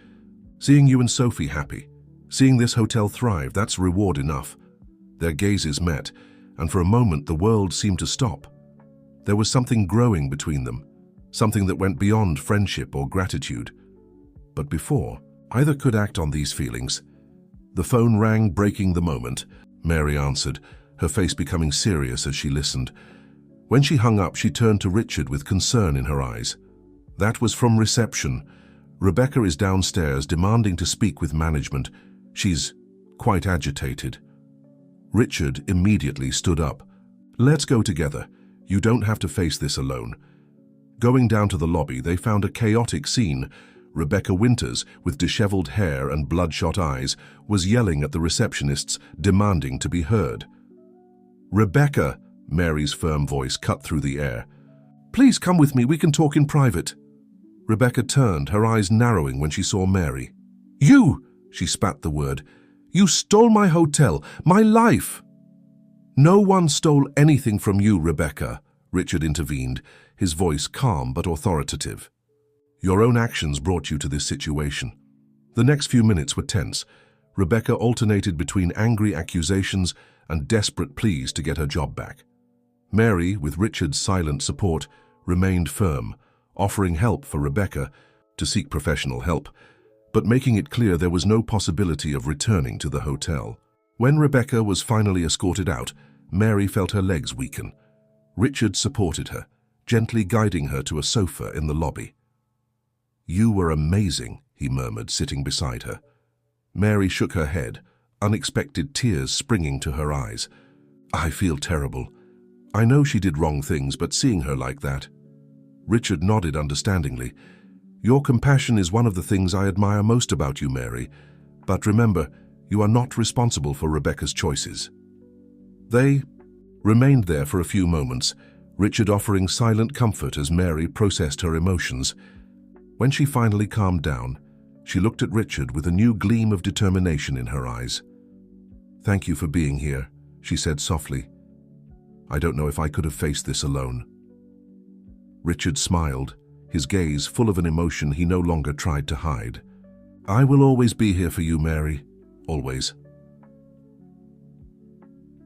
Seeing you and Sophie happy, seeing this hotel thrive, that's reward enough. Their gazes met, and for a moment the world seemed to stop. There was something growing between them, something that went beyond friendship or gratitude. But before either could act on these feelings, the phone rang, breaking the moment. Mary answered, her face becoming serious as she listened. When she hung up, she turned to Richard with concern in her eyes. That was from reception. Rebecca is downstairs demanding to speak with management. She's quite agitated. Richard immediately stood up. Let's go together. You don't have to face this alone. Going down to the lobby, they found a chaotic scene. Rebecca Winters, with disheveled hair and bloodshot eyes, was yelling at the receptionists, demanding to be heard. Rebecca, Mary's firm voice cut through the air. Please come with me, we can talk in private. Rebecca turned, her eyes narrowing when she saw Mary. You, she spat the word. You stole my hotel, my life. No one stole anything from you, Rebecca, Richard intervened, his voice calm but authoritative. Your own actions brought you to this situation. The next few minutes were tense. Rebecca alternated between angry accusations and desperate pleas to get her job back. Mary, with Richard's silent support, remained firm, offering help for Rebecca to seek professional help, but making it clear there was no possibility of returning to the hotel. When Rebecca was finally escorted out, Mary felt her legs weaken. Richard supported her, gently guiding her to a sofa in the lobby. You were amazing, he murmured, sitting beside her. Mary shook her head, unexpected tears springing to her eyes. I feel terrible. I know she did wrong things, but seeing her like that. Richard nodded understandingly. Your compassion is one of the things I admire most about you, Mary. But remember, you are not responsible for Rebecca's choices. They remained there for a few moments, Richard offering silent comfort as Mary processed her emotions. When she finally calmed down, she looked at Richard with a new gleam of determination in her eyes. Thank you for being here, she said softly. I don't know if I could have faced this alone. Richard smiled, his gaze full of an emotion he no longer tried to hide. I will always be here for you, Mary. Always.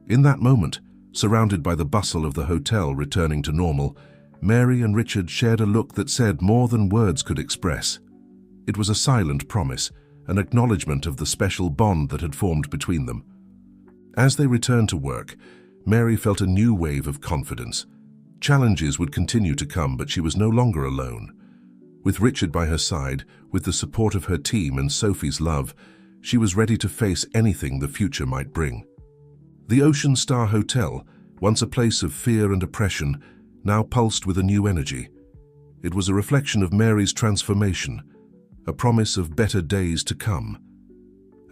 In that moment, surrounded by the bustle of the hotel returning to normal, Mary and Richard shared a look that said more than words could express. It was a silent promise, an acknowledgement of the special bond that had formed between them. As they returned to work, Mary felt a new wave of confidence. Challenges would continue to come, but she was no longer alone. With Richard by her side, with the support of her team and Sophie's love, she was ready to face anything the future might bring. The Ocean Star Hotel, once a place of fear and oppression, now pulsed with a new energy. It was a reflection of Mary's transformation, a promise of better days to come.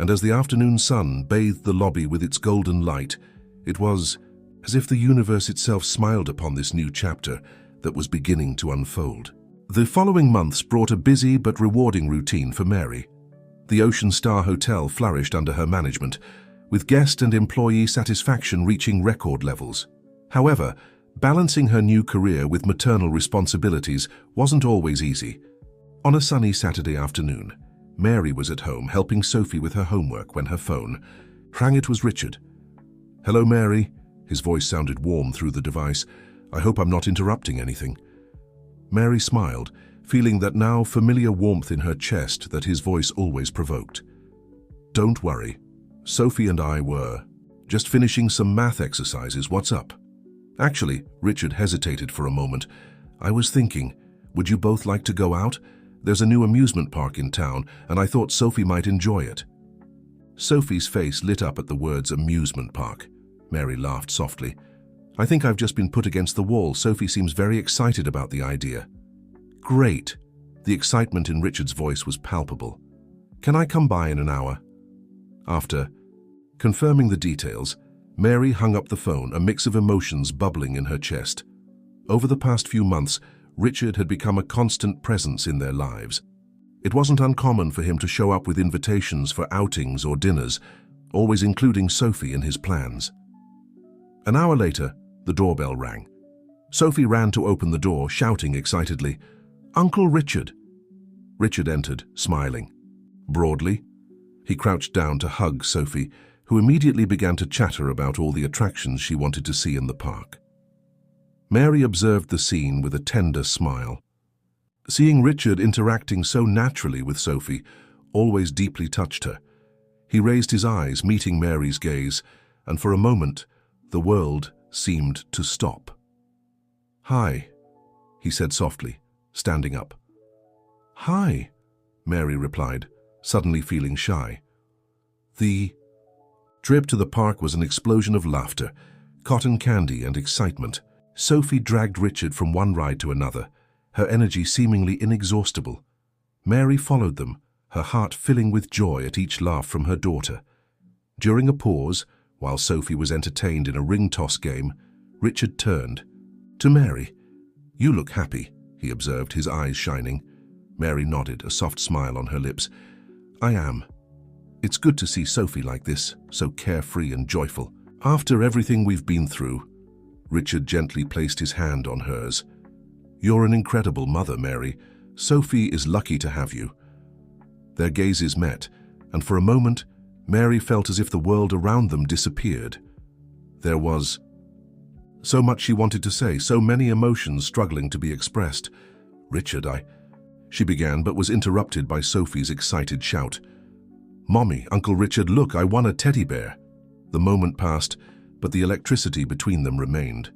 And as the afternoon sun bathed the lobby with its golden light, it was as if the universe itself smiled upon this new chapter that was beginning to unfold. The following months brought a busy but rewarding routine for Mary. The Ocean Star Hotel flourished under her management, with guest and employee satisfaction reaching record levels. However, balancing her new career with maternal responsibilities wasn't always easy. On a sunny Saturday afternoon, Mary was at home helping Sophie with her homework when her phone rang. It was Richard. Hello, Mary. His voice sounded warm through the device. I hope I'm not interrupting anything. Mary smiled, feeling that now familiar warmth in her chest that his voice always provoked. Don't worry. Sophie and I were just finishing some math exercises. What's up? Actually, Richard hesitated for a moment. I was thinking, would you both like to go out? There's a new amusement park in town, and I thought Sophie might enjoy it. Sophie's face lit up at the words amusement park. Mary laughed softly. I think I've just been put against the wall. Sophie seems very excited about the idea. Great. The excitement in Richard's voice was palpable. Can I come by in an hour? After confirming the details, Mary hung up the phone, a mix of emotions bubbling in her chest. Over the past few months, Richard had become a constant presence in their lives. It wasn't uncommon for him to show up with invitations for outings or dinners, always including Sophie in his plans. An hour later, the doorbell rang. Sophie ran to open the door, shouting excitedly, "Uncle Richard!" Richard entered, smiling. Broadly, he crouched down to hug Sophie, who immediately began to chatter about all the attractions she wanted to see in the park. Mary observed the scene with a tender smile. Seeing Richard interacting so naturally with Sophie always deeply touched her. He raised his eyes, meeting Mary's gaze, and for a moment, the world seemed to stop. "Hi," he said softly, standing up. "Hi," Mary replied, suddenly feeling shy. The trip to the park was an explosion of laughter, cotton candy, and excitement. Sophie dragged Richard from one ride to another, her energy seemingly inexhaustible. Mary followed them, her heart filling with joy at each laugh from her daughter. During a pause, while Sophie was entertained in a ring toss game, Richard turned to Mary. "You look happy," he observed, his eyes shining. Mary nodded, a soft smile on her lips. "I am. It's good to see Sophie like this, so carefree and joyful. After everything we've been through," Richard gently placed his hand on hers. "You're an incredible mother, Mary. Sophie is lucky to have you." Their gazes met, and for a moment, Mary felt as if the world around them disappeared. There was so much she wanted to say, so many emotions struggling to be expressed. "Richard, she began, but was interrupted by Sophie's excited shout. "Mommy, Uncle Richard, look, I won a teddy bear." The moment passed, but the electricity between them remained.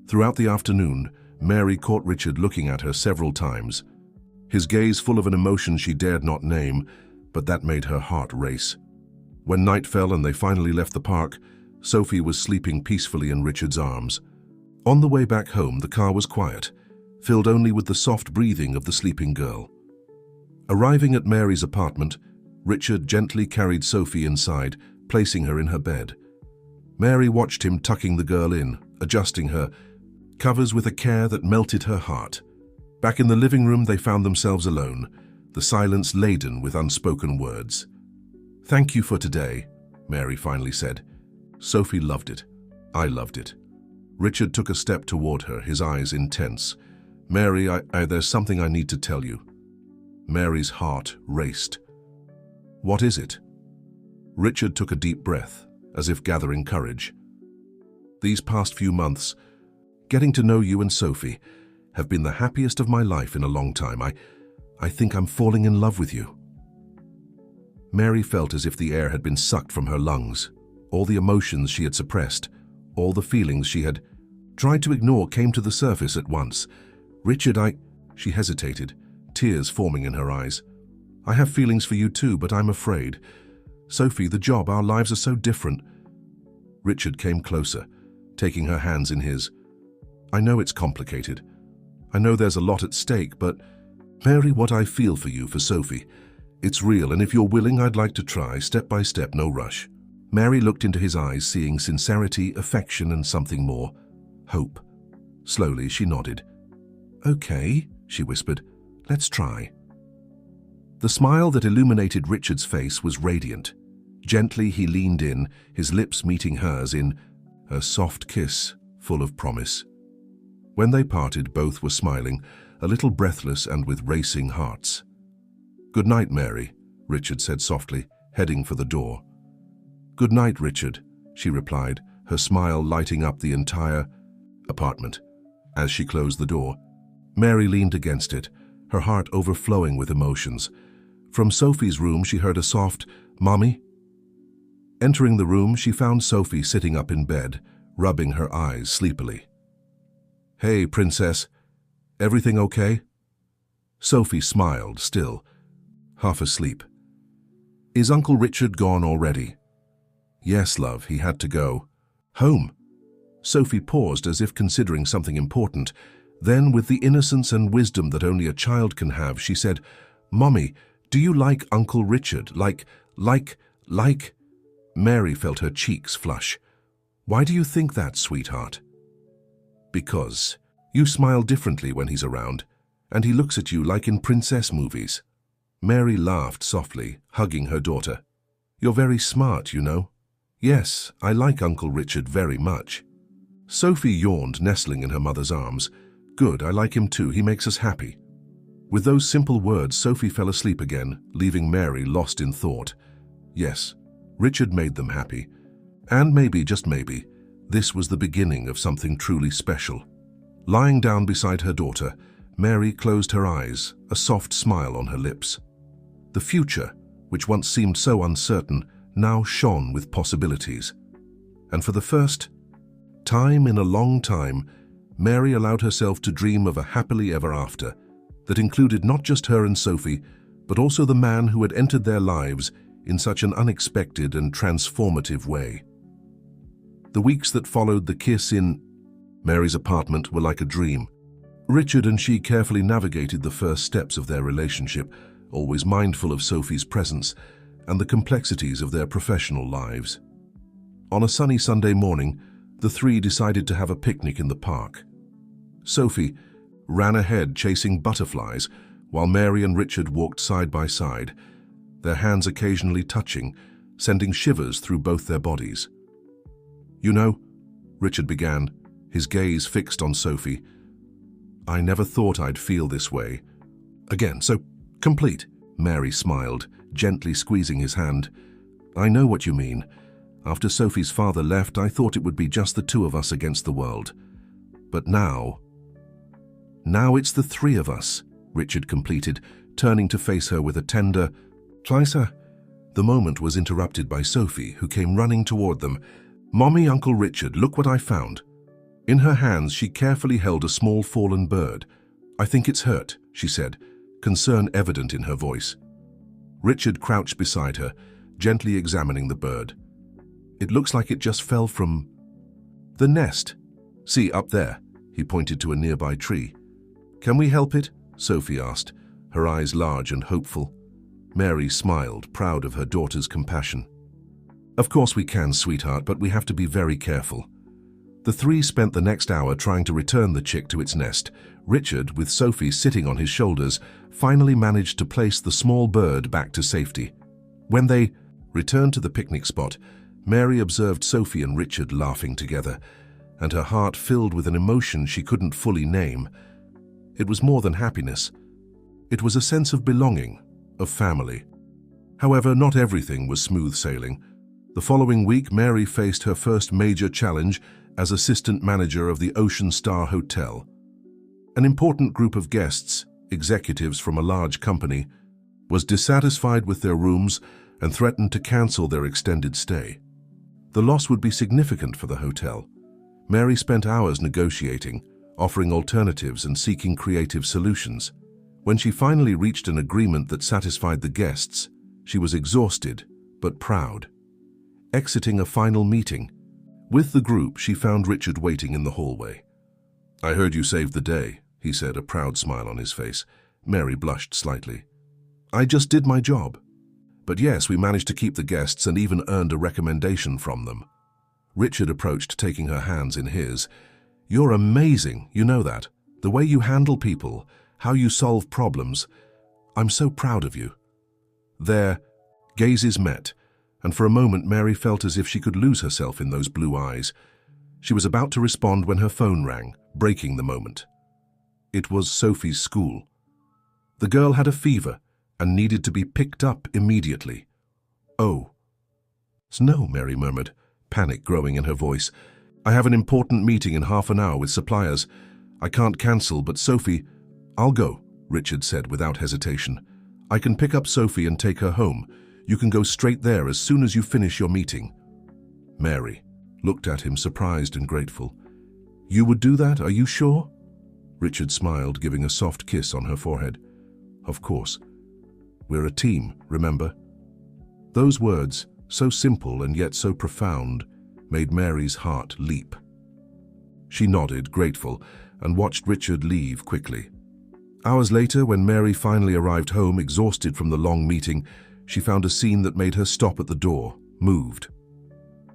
Throughout the afternoon, Mary caught Richard looking at her several times, his gaze full of an emotion she dared not name, but that made her heart race. When night fell and they finally left the park, Sophie was sleeping peacefully in Richard's arms. On the way back home, the car was quiet, filled only with the soft breathing of the sleeping girl. Arriving at Mary's apartment, Richard gently carried Sophie inside, placing her in her bed. Mary watched him tucking the girl in, adjusting her covers with a care that melted her heart. Back in the living room, they found themselves alone, the silence laden with unspoken words. "Thank you for today," Mary finally said. Sophie loved it. I loved it. Richard took a step toward her, his eyes intense. "Mary, there's something I need to tell you." Mary's heart raced. "What is it?" Richard took a deep breath, as if gathering courage. "These past few months, getting to know you and Sophie, have been the happiest of my life in a long time. I think I'm falling in love with you." Mary felt as if the air had been sucked from her lungs. All the emotions she had suppressed, all the feelings she had tried to ignore came to the surface at once. "Richard, she hesitated, tears forming in her eyes. "I have feelings for you too, but I'm afraid. Sophie, the job, our lives are so different." Richard came closer, taking her hands in his. "I know it's complicated. I know there's a lot at stake, but Mary, what I feel for you, for Sophie, it's real, and if you're willing, I'd like to try, step by step, no rush." Mary looked into his eyes, seeing sincerity, affection, and something more. Hope. Slowly, she nodded. "Okay," she whispered. "Let's try." The smile that illuminated Richard's face was radiant. Gently, he leaned in, his lips meeting hers in a soft kiss full of promise. When they parted, both were smiling, a little breathless and with racing hearts. "Good night, Mary," Richard said softly, heading for the door. "Good night, Richard," she replied, her smile lighting up the entire apartment. As she closed the door, Mary leaned against it, her heart overflowing with emotions. From Sophie's room, she heard a soft, "Mommy?" Entering the room, she found Sophie sitting up in bed, rubbing her eyes sleepily. "Hey, princess. Everything okay?" Sophie smiled, still, half asleep. "Is Uncle Richard gone already?" "Yes, love, he had to go." "Home?" Sophie paused as if considering something important. Then, with the innocence and wisdom that only a child can have, she said, "Mommy, do you like Uncle Richard? Like... Mary felt her cheeks flush. Why do you think that, sweetheart? Because you smile differently when he's around, and he looks at you like in princess movies. Mary laughed softly, hugging her daughter. You're very smart, you know. Yes, I like Uncle Richard very much. Sophie yawned, nestling in her mother's arms. Good, I like him too, he makes us happy. With those simple words, Sophie fell asleep again, leaving Mary lost in thought. Yes, Richard made them happy. And maybe, just maybe, this was the beginning of something truly special. Lying down beside her daughter, Mary closed her eyes, a soft smile on her lips. The future, which once seemed so uncertain, now shone with possibilities. And for the first time in a long time, Mary allowed herself to dream of a happily ever after that included not just her and Sophie, but also the man who had entered their lives in such an unexpected and transformative way. The weeks that followed the kiss in Mary's apartment were like a dream. Richard and she carefully navigated the first steps of their relationship, always mindful of Sophie's presence and the complexities of their professional lives. On a sunny Sunday morning, the three decided to have a picnic in the park. Sophie ran ahead chasing butterflies, while Mary and Richard walked side by side, their hands occasionally touching, sending shivers through both their bodies. You know, Richard began, his gaze fixed on Sophie, I never thought I'd feel this way. Again, so complete, Mary smiled, gently squeezing his hand. I know what you mean. After Sophie's father left, I thought it would be just the two of us against the world. But now it's the three of us, Richard completed, turning to face her with a tender, Clysa. The moment was interrupted by Sophie, who came running toward them. Mommy, Uncle Richard, look what I found. In her hands, she carefully held a small fallen bird. I think it's hurt, she said, concern evident in her voice. Richard crouched beside her, gently examining the bird. It looks like it just fell from the nest. See, up there, he pointed to a nearby tree. Can we help it? Sophie asked, her eyes large and hopeful. Mary smiled, proud of her daughter's compassion. Of course we can, sweetheart, but we have to be very careful. The three spent the next hour trying to return the chick to its nest. Richard, with Sophie sitting on his shoulders, finally managed to place the small bird back to safety. When they returned to the picnic spot, Mary observed Sophie and Richard laughing together, and her heart filled with an emotion she couldn't fully name. It was more than happiness. It was a sense of belonging, of family. However, not everything was smooth sailing. The following week, Mary faced her first major challenge as assistant manager of the Ocean Star Hotel. An important group of guests, executives from a large company, was dissatisfied with their rooms and threatened to cancel their extended stay. The loss would be significant for the hotel. Mary spent hours negotiating, offering alternatives and seeking creative solutions. When she finally reached an agreement that satisfied the guests, she was exhausted but proud. Exiting a final meeting, with the group, she found Richard waiting in the hallway. I heard you saved the day, he said, a proud smile on his face. Mary blushed slightly. I just did my job. But yes, we managed to keep the guests and even earned a recommendation from them. Richard approached, taking her hands in his. You're amazing, you know that. The way you handle people, how you solve problems. I'm so proud of you. Their gazes met, and for a moment Mary felt as if she could lose herself in those blue eyes. She was about to respond when her phone rang, breaking the moment. It was Sophie's school. The girl had a fever and needed to be picked up immediately. Oh. No, Mary murmured, panic growing in her voice. I have an important meeting in half an hour with suppliers. I can't cancel, but Sophie... I'll go, Richard said without hesitation. I can pick up Sophie and take her home. You can go straight there as soon as you finish your meeting. Mary looked at him, surprised and grateful. You would do that, are you sure? Richard smiled, giving a soft kiss on her forehead. Of course. We're a team, remember? Those words, so simple and yet so profound, made Mary's heart leap. She nodded, grateful, and watched Richard leave quickly. Hours later, when Mary finally arrived home, exhausted from the long meeting, she found a scene that made her stop at the door, moved.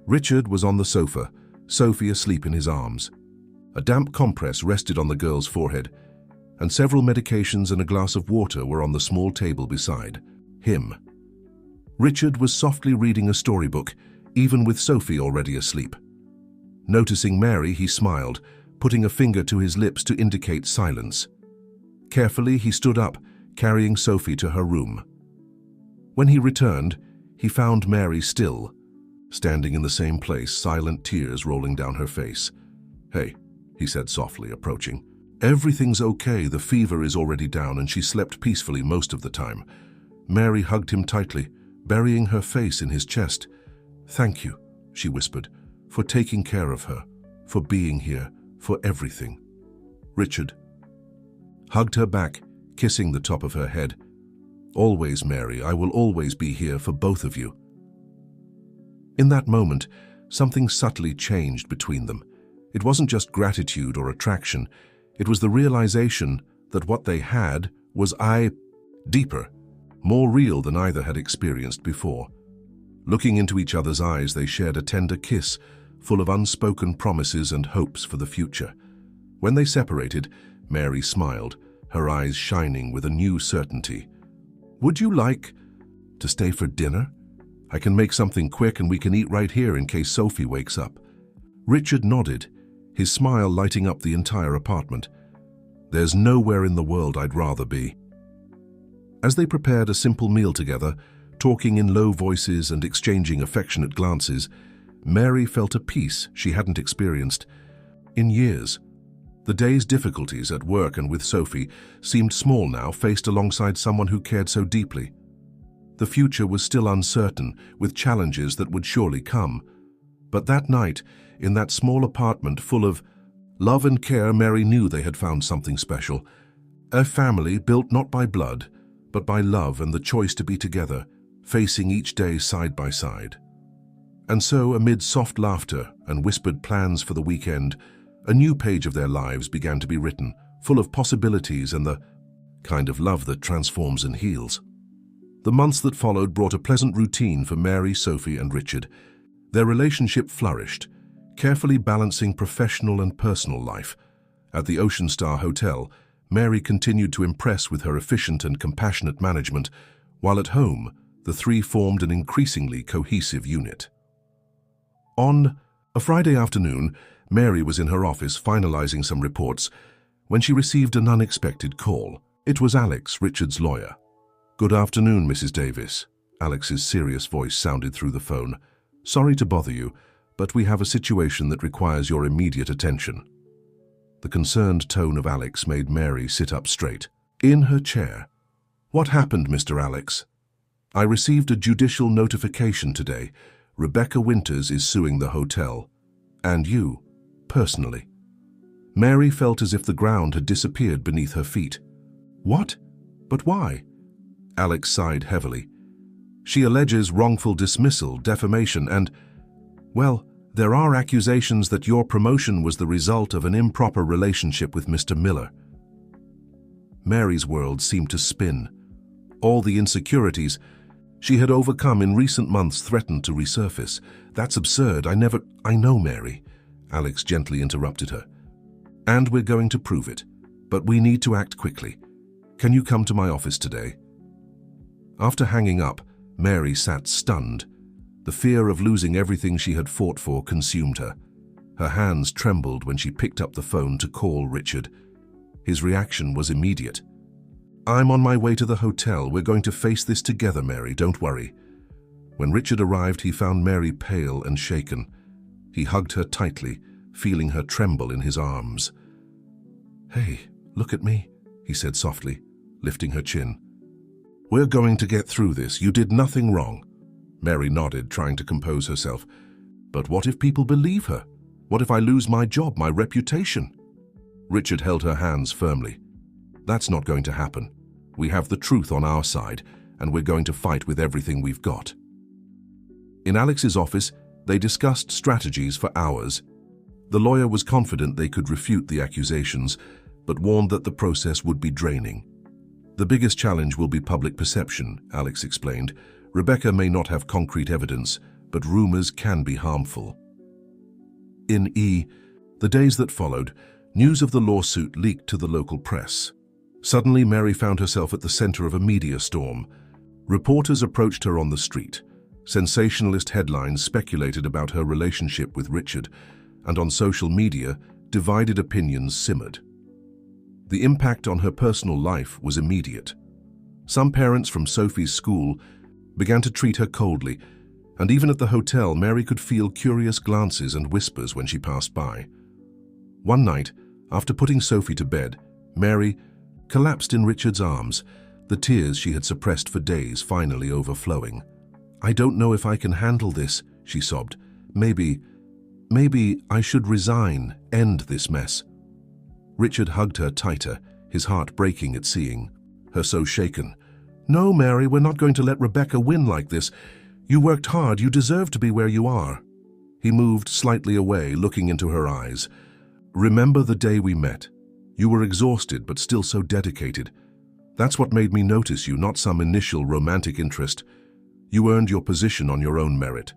Richard was on the sofa, Sophie asleep in his arms. A damp compress rested on the girl's forehead, and several medications and a glass of water were on the small table beside him. Richard was softly reading a storybook, even with Sophie already asleep. Noticing Mary, he smiled, putting a finger to his lips to indicate silence. Carefully, he stood up, carrying Sophie to her room. When he returned, he found Mary still, standing in the same place, silent tears rolling down her face. "Hey," he said softly, approaching. "Everything's okay, the fever is already down and she slept peacefully most of the time." Mary hugged him tightly, burying her face in his chest. "Thank you," she whispered, "for taking care of her, for being here, for everything." Richard hugged her back, kissing the top of her head. "Always, Mary, I will always be here for both of you." In that moment, something subtly changed between them. It wasn't just gratitude or attraction. It was the realization that what they had was deeper, more real than either had experienced before. Looking into each other's eyes, they shared a tender kiss, full of unspoken promises and hopes for the future. When they separated, Mary smiled, her eyes shining with a new certainty. "Would you like to stay for dinner? I can make something quick and we can eat right here in case Sophie wakes up." Richard nodded, his smile lighting up the entire apartment. "There's nowhere in the world I'd rather be." As they prepared a simple meal together, talking in low voices and exchanging affectionate glances, Mary felt a peace she hadn't experienced in years. The day's difficulties at work and with Sophie seemed small now, faced alongside someone who cared so deeply. The future was still uncertain, with challenges that would surely come. But that night, in that small apartment full of love and care, Mary knew they had found something special. A family built not by blood, but by love and the choice to be together, facing each day side by side. And so, amid soft laughter and whispered plans for the weekend, a new page of their lives began to be written, full of possibilities and the kind of love that transforms and heals. The months that followed brought a pleasant routine for Mary, Sophie, and Richard. Their relationship flourished, carefully balancing professional and personal life. At the Ocean Star Hotel, Mary continued to impress with her efficient and compassionate management, while at home, the three formed an increasingly cohesive unit. On a Friday afternoon, Mary was in her office finalizing some reports when she received an unexpected call. It was Alex, Richard's lawyer. "Good afternoon, Mrs. Davis." Alex's serious voice sounded through the phone. "Sorry to bother you, but we have a situation that requires your immediate attention." The concerned tone of Alex made Mary sit up straight, in her chair. "What happened, Mr. Alex?" "I received a judicial notification today. Rebecca Winters is suing the hotel. And you, personally." Mary felt as if the ground had disappeared beneath her feet. "What? But why?" Alex sighed heavily. "She alleges wrongful dismissal, defamation, and, well, there are accusations that your promotion was the result of an improper relationship with Mr. Miller." Mary's world seemed to spin. All the insecurities she had overcome in recent months threatened to resurface. "That's absurd. I know, Mary," Alex gently interrupted her. "And we're going to prove it. But we need to act quickly. Can you come to my office today?" After hanging up, Mary sat stunned. The fear of losing everything she had fought for consumed her. Her hands trembled when she picked up the phone to call Richard. His reaction was immediate. "I'm on my way to the hotel. We're going to face this together, Mary. Don't worry." When Richard arrived, he found Mary pale and shaken. He hugged her tightly, feeling her tremble in his arms. "Hey, look at me," he said softly, lifting her chin. "We're going to get through this. You did nothing wrong." Mary nodded, trying to compose herself. "But what if people believe her? What if I lose my job, my reputation?" Richard held her hands firmly. "That's not going to happen. We have the truth on our side, and we're going to fight with everything we've got." In Alex's office, they discussed strategies for hours. The lawyer was confident they could refute the accusations, but warned that the process would be draining. "The biggest challenge will be public perception," Alex explained. "Rebecca may not have concrete evidence, but rumors can be harmful." In the days that followed, news of the lawsuit leaked to the local press. Suddenly, Mary found herself at the center of a media storm. Reporters approached her on the street. Sensationalist headlines speculated about her relationship with Richard, and on social media, divided opinions simmered. The impact on her personal life was immediate. Some parents from Sophie's school began to treat her coldly, and even at the hotel, Mary could feel curious glances and whispers when she passed by. One night, after putting Sophie to bed, Mary collapsed in Richard's arms, the tears she had suppressed for days finally overflowing. "I don't know if I can handle this," she sobbed. Maybe I should resign, end this mess." Richard hugged her tighter, his heart breaking at seeing her so shaken. "No, Mary, we're not going to let Rebecca win like this. You worked hard, you deserve to be where you are." He moved slightly away, looking into her eyes. "Remember the day we met? You were exhausted, but still so dedicated. That's what made me notice you, not some initial romantic interest. You earned your position on your own merit."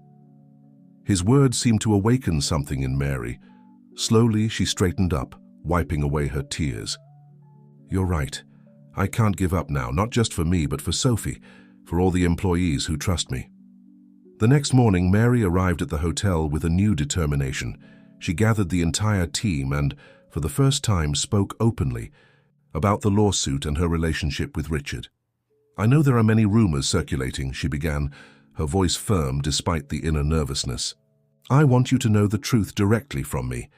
His words seemed to awaken something in Mary. Slowly, she straightened up, wiping away her tears. "You're right. I can't give up now, not just for me, but for Sophie, for all the employees who trust me." The next morning, Mary arrived at the hotel with a new determination. She gathered the entire team and, for the first time, spoke openly about the lawsuit and her relationship with Richard. "I know there are many rumors circulating," she began, her voice firm despite the inner nervousness. "I want you to know the truth directly from me.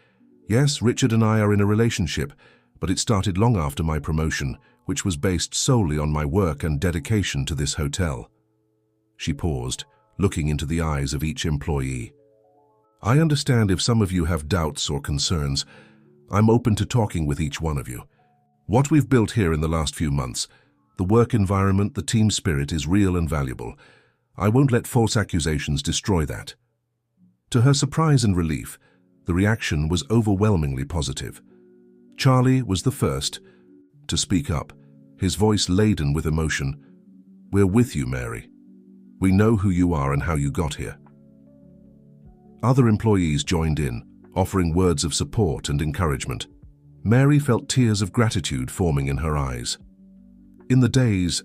Yes, Richard and I are in a relationship, but it started long after my promotion, which was based solely on my work and dedication to this hotel." She paused, looking into the eyes of each employee. "I understand if some of you have doubts or concerns. I'm open to talking with each one of you. What we've built here in the last few months, the work environment, the team spirit is real and valuable. I won't let false accusations destroy that." To her surprise and relief, the reaction was overwhelmingly positive. Charlie was the first to speak up, his voice laden with emotion. "We're with you, Mary. We know who you are and how you got here." Other employees joined in, offering words of support and encouragement. Mary felt tears of gratitude forming in her eyes. In the days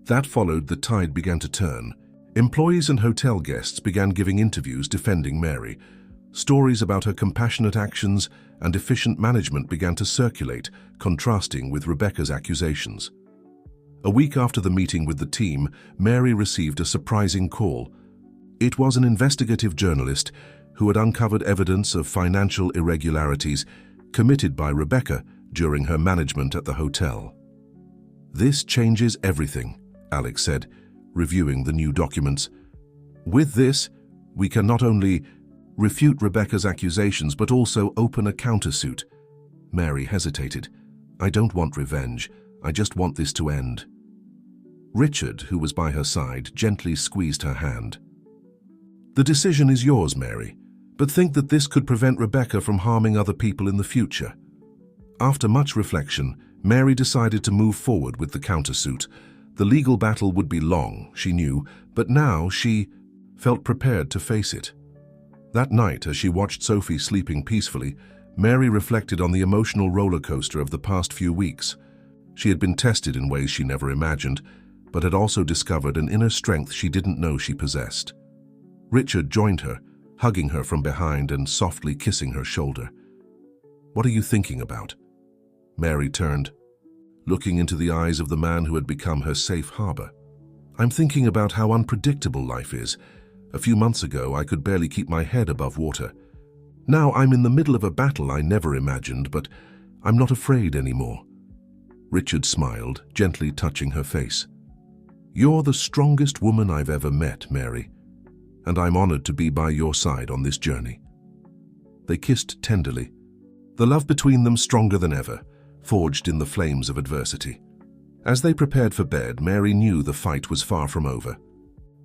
that followed, the tide began to turn. Employees and hotel guests began giving interviews defending Mary. Stories about her compassionate actions and efficient management began to circulate, contrasting with Rebecca's accusations. A week after the meeting with the team, Mary received a surprising call. It was an investigative journalist who had uncovered evidence of financial irregularities committed by Rebecca during her management at the hotel. "This changes everything," Alex said, reviewing the new documents. "With this, we can not only refute Rebecca's accusations but also open a countersuit." Mary hesitated. "I don't want revenge. I just want this to end." Richard, who was by her side, gently squeezed her hand. "The decision is yours, Mary, but think that this could prevent Rebecca from harming other people in the future." After much reflection, Mary decided to move forward with the countersuit. The legal battle would be long, she knew, but now she felt prepared to face it. That night, as she watched Sophie sleeping peacefully, Mary reflected on the emotional roller coaster of the past few weeks. She had been tested in ways she never imagined, but had also discovered an inner strength she didn't know she possessed. Richard joined her, hugging her from behind and softly kissing her shoulder. "What are you thinking about?" Mary turned, looking into the eyes of the man who had become her safe harbor. "I'm thinking about how unpredictable life is. A few months ago, I could barely keep my head above water. Now I'm in the middle of a battle I never imagined, but I'm not afraid anymore." Richard smiled, gently touching her face. "You're the strongest woman I've ever met, Mary, and I'm honored to be by your side on this journey." They kissed tenderly, the love between them stronger than ever, forged in the flames of adversity. As they prepared for bed, Mary knew the fight was far from over.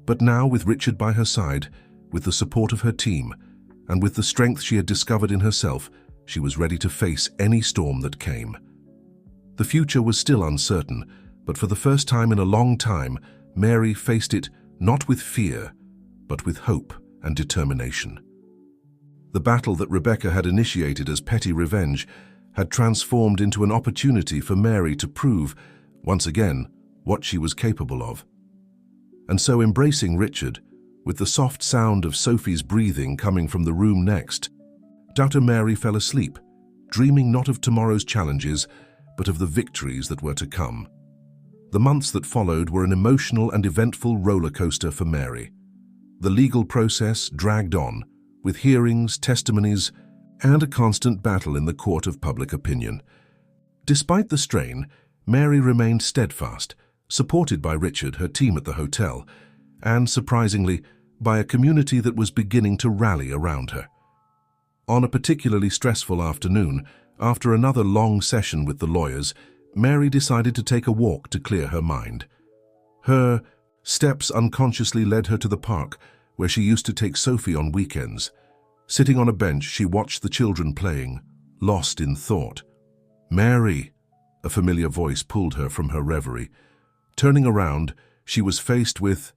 But now, with Richard by her side, with the support of her team, and with the strength she had discovered in herself, she was ready to face any storm that came. The future was still uncertain, but for the first time in a long time, Mary faced it not with fear, but with hope and determination. The battle that Rebecca had initiated as petty revenge had transformed into an opportunity for Mary to prove, once again, what she was capable of. And so, embracing Richard, with the soft sound of Sophie's breathing coming from the room next, Dr. Mary fell asleep, dreaming not of tomorrow's challenges, but of the victories that were to come. The months that followed were an emotional and eventful roller coaster for Mary. The legal process dragged on, with hearings, testimonies, and a constant battle in the court of public opinion. Despite the strain, Mary remained steadfast, supported by Richard, her team at the hotel, and, surprisingly, by a community that was beginning to rally around her. On a particularly stressful afternoon, after another long session with the lawyers, Mary decided to take a walk to clear her mind. Her steps unconsciously led her to the park, where she used to take Sophie on weekends. Sitting on a bench, she watched the children playing, lost in thought. "Mary!" A familiar voice pulled her from her reverie. Turning around, she was faced with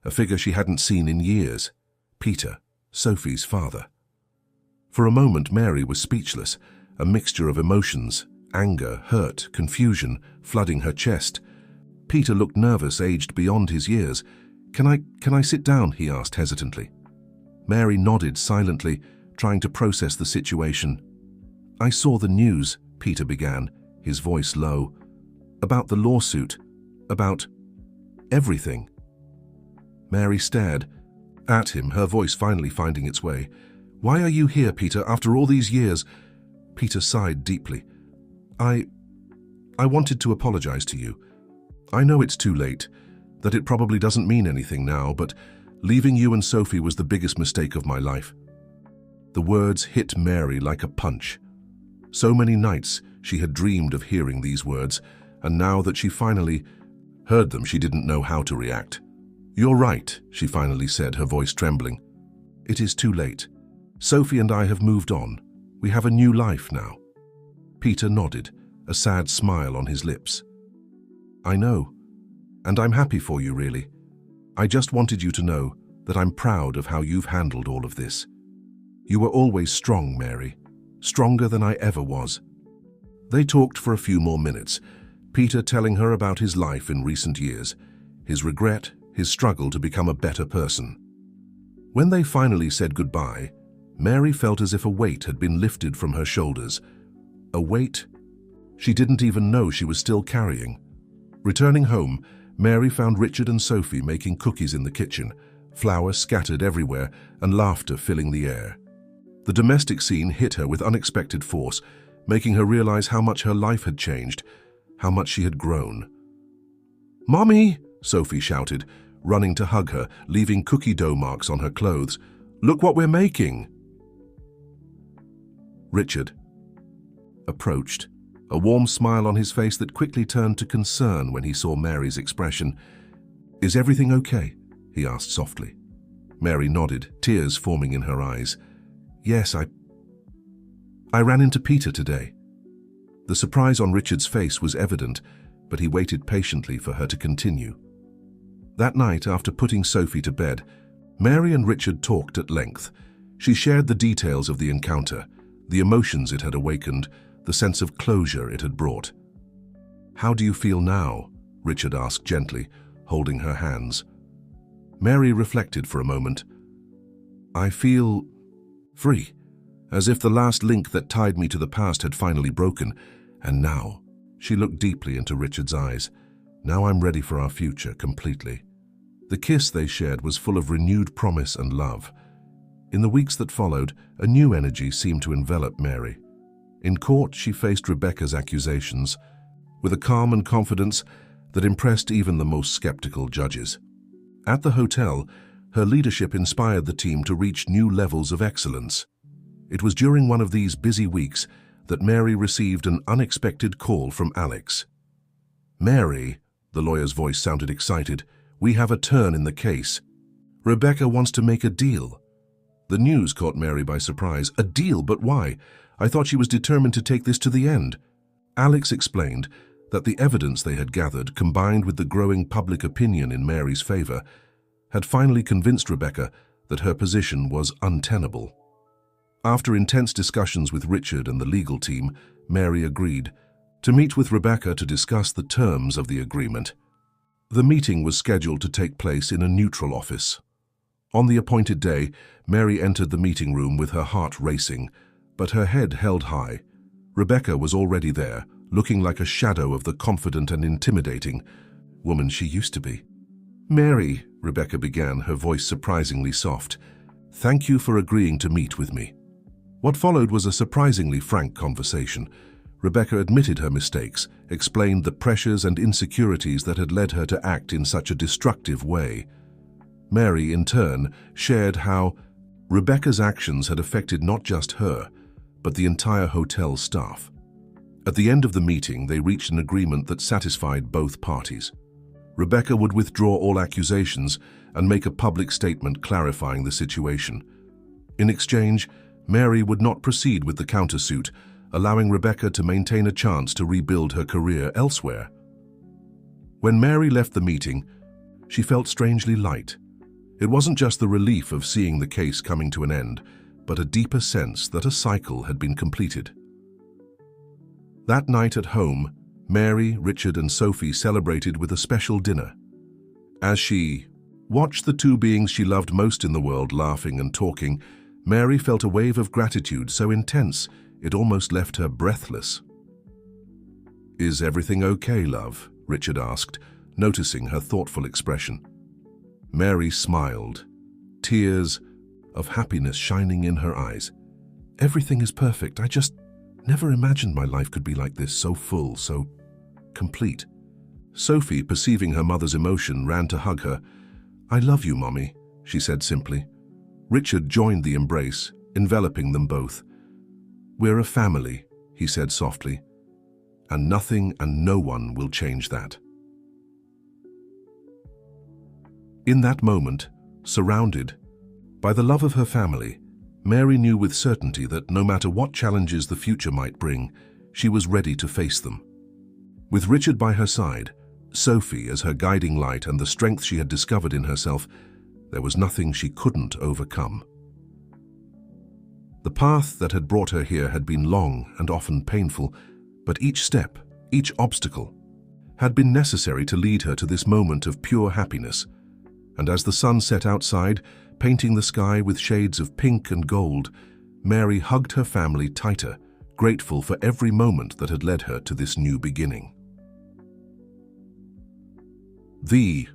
a figure she hadn't seen in years, Peter, Sophie's father. For a moment, Mary was speechless, a mixture of emotions, anger, hurt, confusion, flooding her chest. Peter looked nervous, aged beyond his years. Can I sit down?" he asked hesitantly. Mary nodded silently, trying to process the situation. "I saw the news," Peter began, his voice low. "About the lawsuit, about everything." Mary stared at him, her voice finally finding its way. "Why are you here, Peter, after all these years?" Peter sighed deeply. I wanted to apologize to you. I know it's too late, that it probably doesn't mean anything now, but leaving you and Sophie was the biggest mistake of my life." The words hit Mary like a punch. So many nights she had dreamed of hearing these words, and now that she finally heard them, she didn't know how to react. "You're right," she finally said, her voice trembling. "It is too late. Sophie and I have moved on. We have a new life now." Peter nodded, a sad smile on his lips. "I know, and I'm happy for you, really. I just wanted you to know that I'm proud of how you've handled all of this. You were always strong, Mary, stronger than I ever was." They talked for a few more minutes, Peter telling her about his life in recent years, his regret, his struggle to become a better person. When they finally said goodbye, Mary felt as if a weight had been lifted from her shoulders, a weight she didn't even know she was still carrying. Returning home, Mary found Richard and Sophie making cookies in the kitchen, flour scattered everywhere and laughter filling the air. The domestic scene hit her with unexpected force, making her realize how much her life had changed, how much she had grown. "Mommy!" Sophie shouted, running to hug her, leaving cookie dough marks on her clothes. "Look what we're making!" Richard approached, a warm smile on his face that quickly turned to concern when he saw Mary's expression. "Is everything okay?" he asked softly. Mary nodded, tears forming in her eyes. "Yes, I ran into Peter today." The surprise on Richard's face was evident, but he waited patiently for her to continue. That night, after putting Sophie to bed, Mary and Richard talked at length. She shared the details of the encounter, the emotions it had awakened, the sense of closure it had brought. "How do you feel now?" Richard asked gently, holding her hands. Mary reflected for a moment. "I feel free, as if the last link that tied me to the past had finally broken. And now," she looked deeply into Richard's eyes, "now I'm ready for our future completely." The kiss they shared was full of renewed promise and love. In the weeks that followed, a new energy seemed to envelop Mary. In court, she faced Rebecca's accusations with a calm and confidence that impressed even the most skeptical judges. At the hotel, her leadership inspired the team to reach new levels of excellence. It was during one of these busy weeks that Mary received an unexpected call from Alex. "Mary," the lawyer's voice sounded excited, "we have a turn in the case. Rebecca wants to make a deal." The news caught Mary by surprise. "A deal? But why? I thought she was determined to take this to the end." Alex explained that the evidence they had gathered, combined with the growing public opinion in Mary's favor, had finally convinced Rebecca that her position was untenable. After intense discussions with Richard and the legal team, Mary agreed to meet with Rebecca to discuss the terms of the agreement. The meeting was scheduled to take place in a neutral office. On the appointed day, Mary entered the meeting room with her heart racing, but her head held high. Rebecca was already there, looking like a shadow of the confident and intimidating woman she used to be. "Mary," Rebecca began, her voice surprisingly soft, "thank you for agreeing to meet with me." What followed was a surprisingly frank conversation. Rebecca admitted her mistakes, explained the pressures and insecurities that had led her to act in such a destructive way. Mary, in turn, shared how Rebecca's actions had affected not just her, but the entire hotel staff. At the end of the meeting, they reached an agreement that satisfied both parties. Rebecca would withdraw all accusations and make a public statement clarifying the situation. In exchange, Mary would not proceed with the countersuit, allowing Rebecca to maintain a chance to rebuild her career elsewhere. When Mary left the meeting, she felt strangely light. It wasn't just the relief of seeing the case coming to an end, but a deeper sense that a cycle had been completed. That night at home, Mary, Richard, and Sophie celebrated with a special dinner. As she watched the two beings she loved most in the world laughing and talking, Mary felt a wave of gratitude so intense it almost left her breathless. "Is everything okay, love?" Richard asked, noticing her thoughtful expression. Mary smiled, tears of happiness shining in her eyes. "Everything is perfect. I just never imagined my life could be like this, so full, so complete." Sophie, perceiving her mother's emotion, ran to hug her. "I love you, Mommy," she said simply. Richard joined the embrace, enveloping them both. "We're a family," he said softly, "and nothing and no one will change that." In that moment, surrounded by the love of her family, Mary knew with certainty that no matter what challenges the future might bring, she was ready to face them. With Richard by her side, Sophie as her guiding light, and the strength she had discovered in herself, there was nothing she couldn't overcome. The path that had brought her here had been long and often painful, but each step, each obstacle, had been necessary to lead her to this moment of pure happiness. And as the sun set outside, painting the sky with shades of pink and gold, Mary hugged her family tighter, grateful for every moment that had led her to this new beginning. The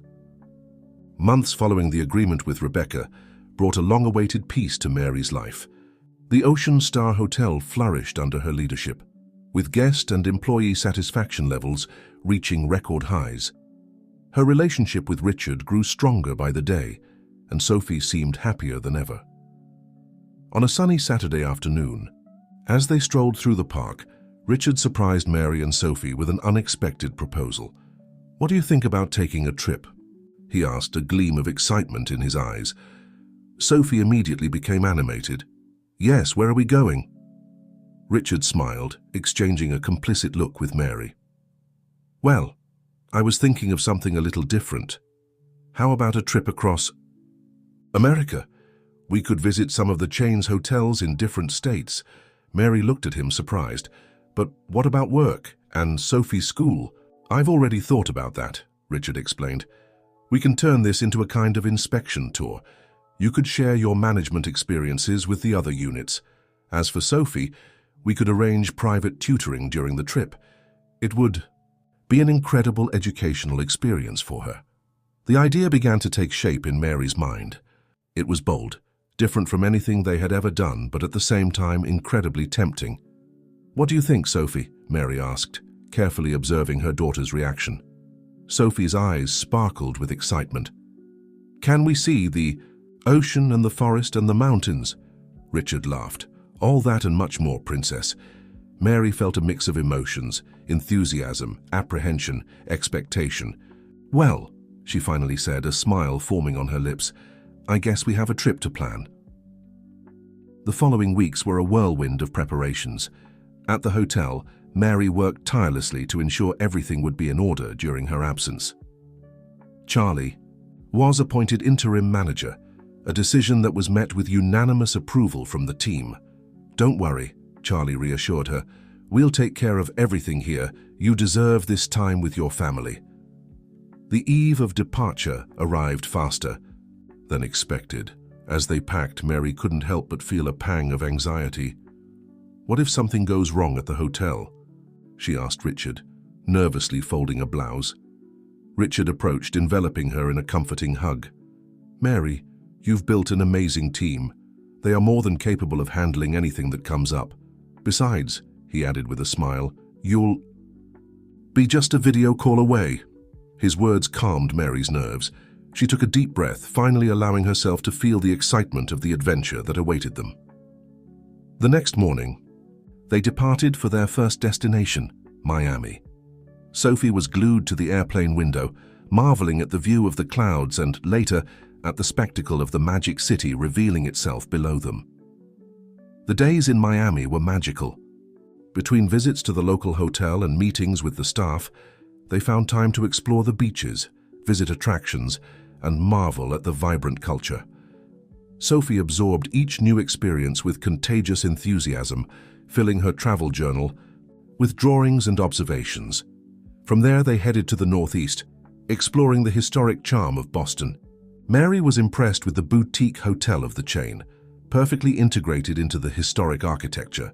months following the agreement with Rebecca brought a long-awaited peace to Mary's life. The Ocean Star Hotel flourished under her leadership, with guest and employee satisfaction levels reaching record highs. Her relationship with Richard grew stronger by the day, and Sophie seemed happier than ever. On a sunny Saturday afternoon, as they strolled through the park, Richard surprised Mary and Sophie with an unexpected proposal. "What do you think about taking a trip?" he asked, a gleam of excitement in his eyes. Sophie immediately became animated. "Yes, where are we going?" Richard smiled, exchanging a complicit look with Mary. "Well, I was thinking of something a little different. How about a trip across America? We could visit some of the chain's hotels in different states." Mary looked at him surprised. "But what about work and Sophie's school?" "I've already thought about that," Richard explained. "We can turn this into a kind of inspection tour. You could share your management experiences with the other units. As for Sophie, we could arrange private tutoring during the trip. It would be an incredible educational experience for her." The idea began to take shape in Mary's mind. It was bold, different from anything they had ever done, but at the same time incredibly tempting. "What do you think, Sophie?" Mary asked, carefully observing her daughter's reaction. Sophie's eyes sparkled with excitement. "Can we see the ocean and the forest and the mountains?" Richard laughed. "All that and much more, Princess." Mary felt a mix of emotions, enthusiasm, apprehension, expectation. "Well," she finally said, a smile forming on her lips, "I guess we have a trip to plan." The following weeks were a whirlwind of preparations. At the hotel, Mary worked tirelessly to ensure everything would be in order during her absence. Charlie was appointed interim manager, a decision that was met with unanimous approval from the team. "Don't worry," Charlie reassured her. "We'll take care of everything here. You deserve this time with your family." The eve of departure arrived faster than expected. As they packed, Mary couldn't help but feel a pang of anxiety. "What if something goes wrong at the hotel?" she asked Richard, nervously folding a blouse. Richard approached, enveloping her in a comforting hug. "Mary, you've built an amazing team. They are more than capable of handling anything that comes up. Besides," he added with a smile, "you'll be just a video call away." His words calmed Mary's nerves. She took a deep breath, finally allowing herself to feel the excitement of the adventure that awaited them. The next morning, they departed for their first destination, Miami. Sophie was glued to the airplane window, marveling at the view of the clouds and, later, at the spectacle of the magic city revealing itself below them. The days in Miami were magical. Between visits to the local hotel and meetings with the staff, they found time to explore the beaches, visit attractions, and marvel at the vibrant culture. Sophie absorbed each new experience with contagious enthusiasm, filling her travel journal with drawings and observations. From there, they headed to the northeast, exploring the historic charm of Boston. Mary was impressed with the boutique hotel of the chain, perfectly integrated into the historic architecture.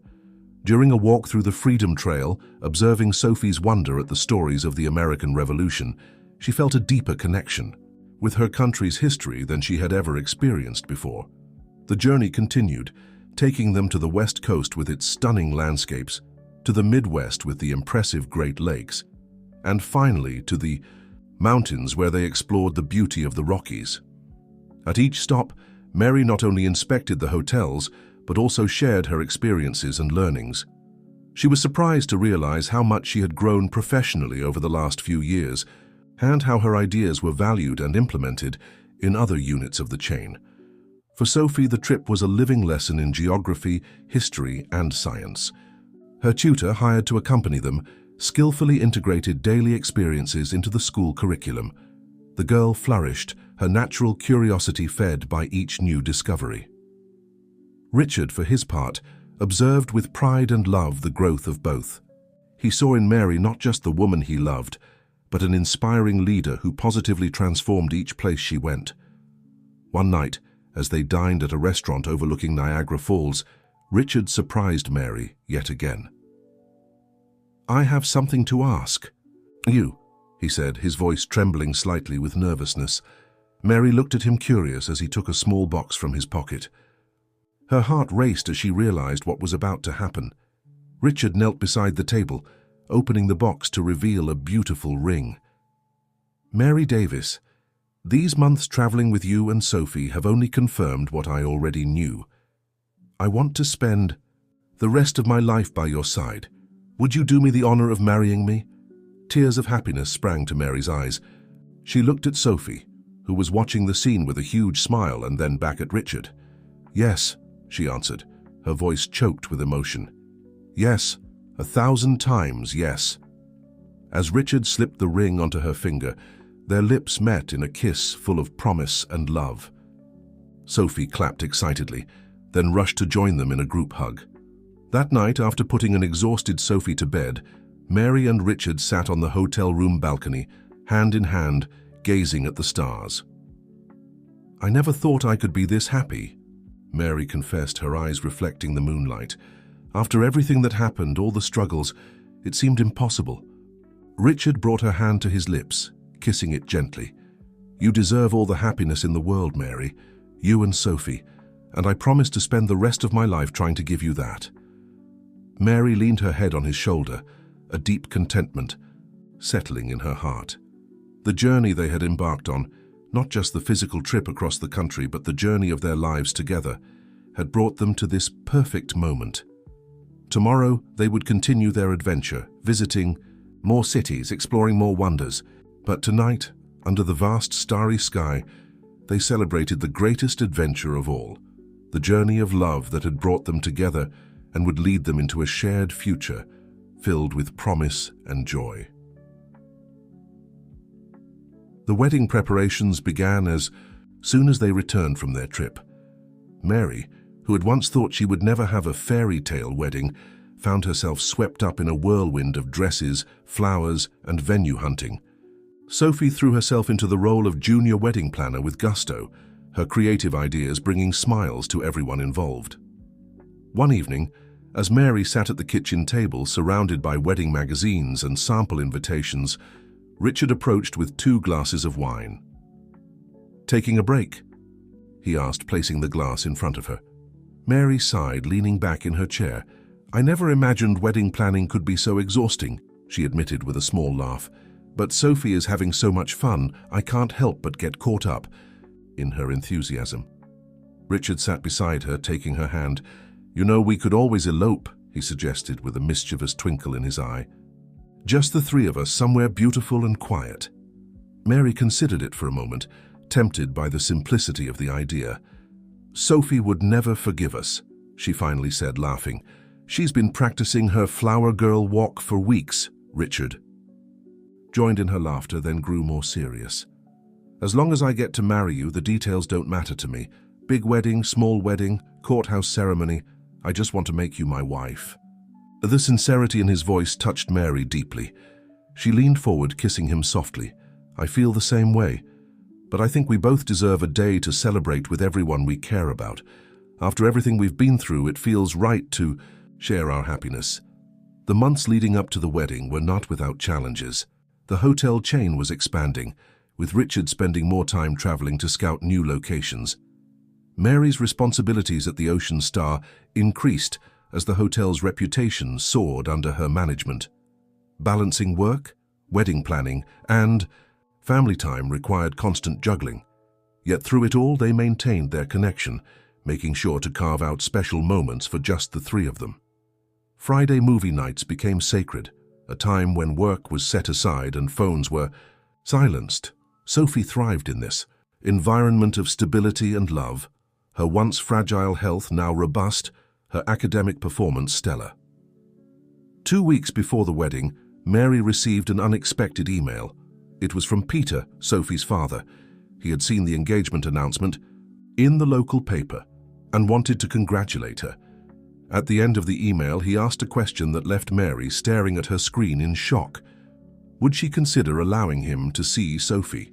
During a walk through the Freedom Trail, observing Sophie's wonder at the stories of the American Revolution, she felt a deeper connection with her country's history than she had ever experienced before. The journey continued, taking them to the West Coast with its stunning landscapes, to the Midwest with the impressive Great Lakes, and finally to the mountains where they explored the beauty of the Rockies. At each stop, Mary not only inspected the hotels, but also shared her experiences and learnings. She was surprised to realize how much she had grown professionally over the last few years, and how her ideas were valued and implemented in other units of the chain. For Sophie, the trip was a living lesson in geography, history, and science. Her tutor, hired to accompany them, skillfully integrated daily experiences into the school curriculum. The girl flourished, her natural curiosity fed by each new discovery. Richard, for his part, observed with pride and love the growth of both. He saw in Mary not just the woman he loved, but an inspiring leader who positively transformed each place she went. One night, as they dined at a restaurant overlooking Niagara Falls, Richard surprised Mary yet again. "I have something to ask." "You," he said, his voice trembling slightly with nervousness. Mary looked at him curious as he took a small box from his pocket. Her heart raced as she realized what was about to happen. Richard knelt beside the table, opening the box to reveal a beautiful ring. "Mary Davis, these months traveling with you and Sophie have only confirmed what I already knew. I want to spend the rest of my life by your side. Would you do me the honor of marrying me?" Tears of happiness sprang to Mary's eyes. She looked at Sophie, who was watching the scene with a huge smile, and then back at Richard. "Yes," she answered, her voice choked with emotion. "Yes, 1,000 times yes." As Richard slipped the ring onto her finger, their lips met in a kiss full of promise and love. Sophie clapped excitedly, then rushed to join them in a group hug. That night, after putting an exhausted Sophie to bed, Mary and Richard sat on the hotel room balcony, hand in hand, gazing at the stars. "I never thought I could be this happy," Mary confessed, her eyes reflecting the moonlight. "After everything that happened, all the struggles, it seemed impossible." Richard brought her hand to his lips, kissing it gently. "You deserve all the happiness in the world, Mary, you and Sophie, and I promise to spend the rest of my life trying to give you that." Mary leaned her head on his shoulder, a deep contentment settling in her heart. The journey they had embarked on, not just the physical trip across the country, but the journey of their lives together, had brought them to this perfect moment. Tomorrow, they would continue their adventure, visiting more cities, exploring more wonders. But tonight, under the vast starry sky, they celebrated the greatest adventure of all, the journey of love that had brought them together and would lead them into a shared future filled with promise and joy. The wedding preparations began as soon as they returned from their trip. Mary, who who had once thought she would never have a fairy tale wedding, found herself swept up in a whirlwind of dresses, flowers, and venue hunting. Sophie threw herself into the role of junior wedding planner with gusto, her creative ideas bringing smiles to everyone involved. One evening, as Mary sat at the kitchen table surrounded by wedding magazines and sample invitations, Richard approached with 2 glasses of wine. "Taking a break?" he asked, placing the glass in front of her. Mary sighed, leaning back in her chair. "I never imagined wedding planning could be so exhausting," she admitted with a small laugh. "But Sophie is having so much fun, I can't help but get caught up in her enthusiasm." Richard sat beside her, taking her hand. "You know, we could always elope," he suggested with a mischievous twinkle in his eye. "Just the 3 of us, somewhere beautiful and quiet." Mary considered it for a moment, tempted by the simplicity of the idea. "Sophie would never forgive us," she finally said, laughing. "She's been practicing her flower girl walk for weeks." Richard joined in her laughter, then grew more serious. "As long as I get to marry you, the details don't matter to me. Big wedding, small wedding, courthouse ceremony, I just want to make you my wife." The sincerity in his voice touched Mary deeply. She leaned forward, kissing him softly. "I feel the same way. But I think we both deserve a day to celebrate with everyone we care about. After everything we've been through, it feels right to share our happiness." The months leading up to the wedding were not without challenges. The hotel chain was expanding, with Richard spending more time traveling to scout new locations. Mary's responsibilities at the Ocean Star increased as the hotel's reputation soared under her management. Balancing work, wedding planning, and family time required constant juggling. Yet through it all, they maintained their connection, making sure to carve out special moments for just the 3 of them. Friday movie nights became sacred, a time when work was set aside and phones were silenced. Sophie thrived in this environment of stability and love, her once fragile health now robust, her academic performance stellar. 2 weeks before the wedding, Mary received an unexpected email. It was from Peter, Sophie's father. He had seen the engagement announcement in the local paper and wanted to congratulate her. At the end of the email, he asked a question that left Mary staring at her screen in shock. Would she consider allowing him to see Sophie?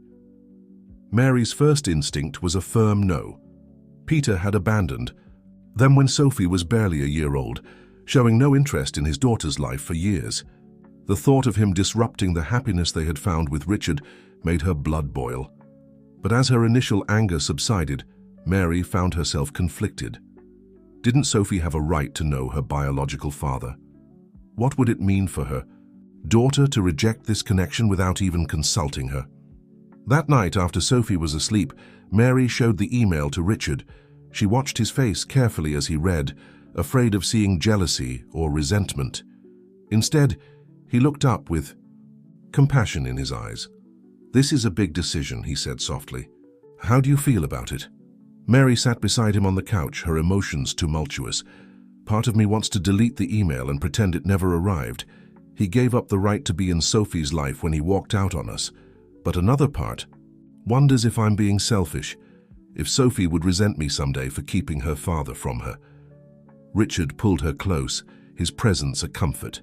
Mary's first instinct was a firm no. Peter had abandoned them when Sophie was barely a year old, showing no interest in his daughter's life for years. The thought of him disrupting the happiness they had found with Richard made her blood boil. But as her initial anger subsided, Mary found herself conflicted. Didn't Sophie have a right to know her biological father? What would it mean for her daughter to reject this connection without even consulting her? That night, after Sophie was asleep, Mary showed the email to Richard. She watched his face carefully as he read, afraid of seeing jealousy or resentment. Instead, he looked up with compassion in his eyes. "This is a big decision," he said softly. "How do you feel about it?" Mary sat beside him on the couch, her emotions tumultuous. "Part of me wants to delete the email and pretend it never arrived. He gave up the right to be in Sophie's life when he walked out on us. But another part wonders if I'm being selfish, if Sophie would resent me someday for keeping her father from her." Richard pulled her close, his presence a comfort.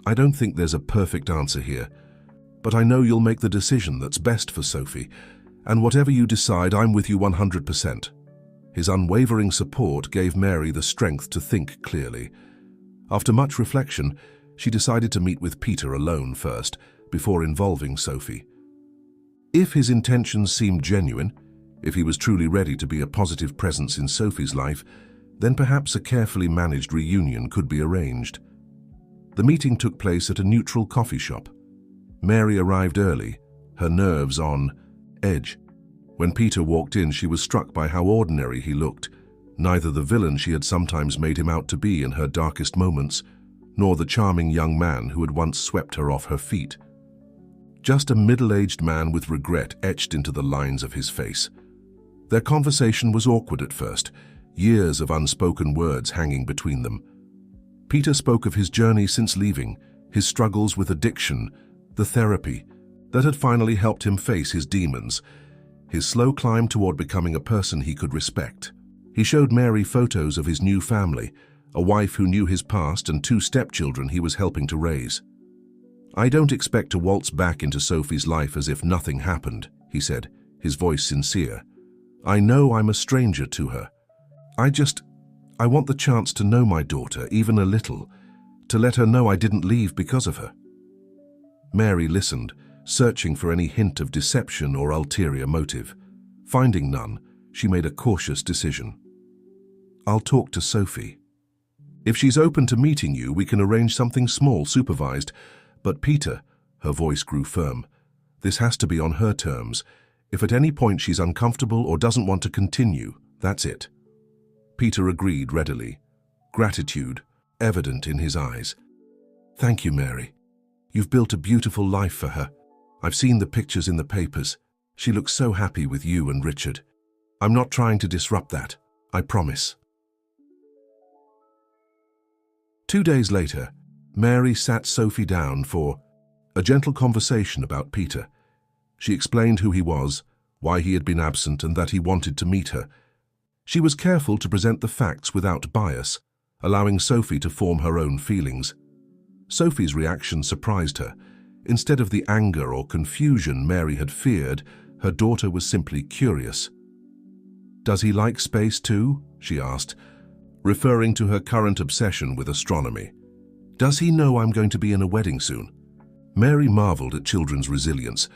"I don't think there's a perfect answer here, but I know you'll make the decision that's best for Sophie, and whatever you decide, I'm with you 100%. His unwavering support gave Mary the strength to think clearly. After much reflection, she decided to meet with Peter alone first, before involving Sophie. If his intentions seemed genuine, if he was truly ready to be a positive presence in Sophie's life, then perhaps a carefully managed reunion could be arranged. The meeting took place at a neutral coffee shop. Mary arrived early, her nerves on edge. When Peter walked in, she was struck by how ordinary he looked, neither the villain she had sometimes made him out to be in her darkest moments, nor the charming young man who had once swept her off her feet. Just a middle-aged man with regret etched into the lines of his face. Their conversation was awkward at first, years of unspoken words hanging between them. Peter spoke of his journey since leaving, his struggles with addiction, the therapy that had finally helped him face his demons, his slow climb toward becoming a person he could respect. He showed Mary photos of his new family, a wife who knew his past and 2 stepchildren he was helping to raise. "I don't expect to waltz back into Sophie's life as if nothing happened," he said, his voice sincere. "I know I'm a stranger to her. I want the chance to know my daughter, even a little, to let her know I didn't leave because of her." Mary listened, searching for any hint of deception or ulterior motive. Finding none, she made a cautious decision. "I'll talk to Sophie. If she's open to meeting you, we can arrange something small, supervised. But Peter," her voice grew firm, "this has to be on her terms. If at any point she's uncomfortable or doesn't want to continue, that's it." Peter agreed readily, gratitude evident in his eyes. "Thank you, Mary. You've built a beautiful life for her. I've seen the pictures in the papers. She looks so happy with you and Richard. I'm not trying to disrupt that, I promise." 2 days later, Mary sat Sophie down for a gentle conversation about Peter. She explained who he was, why he had been absent, and that he wanted to meet her. She was careful to present the facts without bias, allowing Sophie to form her own feelings. Sophie's reaction surprised her. Instead of the anger or confusion Mary had feared, her daughter was simply curious. "Does he like space too?" she asked, referring to her current obsession with astronomy. "Does he know I'm going to be in a wedding soon?" Mary marveled at children's resilience,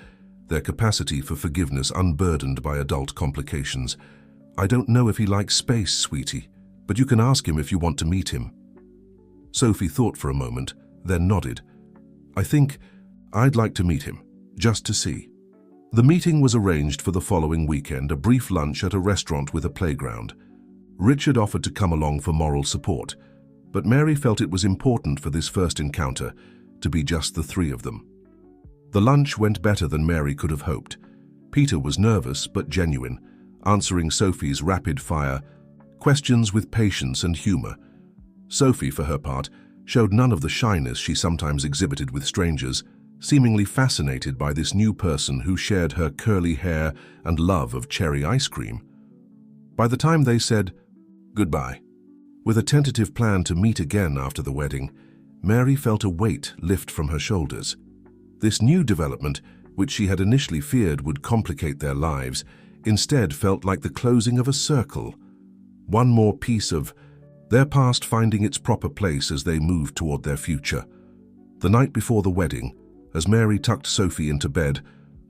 their capacity for forgiveness unburdened by adult complications. "I don't know if he likes space, sweetie, but you can ask him if you want to meet him." Sophie thought for a moment, then nodded. "I think I'd like to meet him, just to see." The meeting was arranged for the following weekend, a brief lunch at a restaurant with a playground. Richard offered to come along for moral support, but Mary felt it was important for this first encounter to be just the 3 of them. The lunch went better than Mary could have hoped. Peter was nervous but genuine, answering Sophie's rapid-fire questions with patience and humor. Sophie, for her part, showed none of the shyness she sometimes exhibited with strangers, seemingly fascinated by this new person who shared her curly hair and love of cherry ice cream. By the time they said goodbye, with a tentative plan to meet again after the wedding, Mary felt a weight lift from her shoulders. This new development, which she had initially feared would complicate their lives, instead felt like the closing of a circle. One more piece of their past finding its proper place as they moved toward their future. The night before the wedding, as Mary tucked Sophie into bed,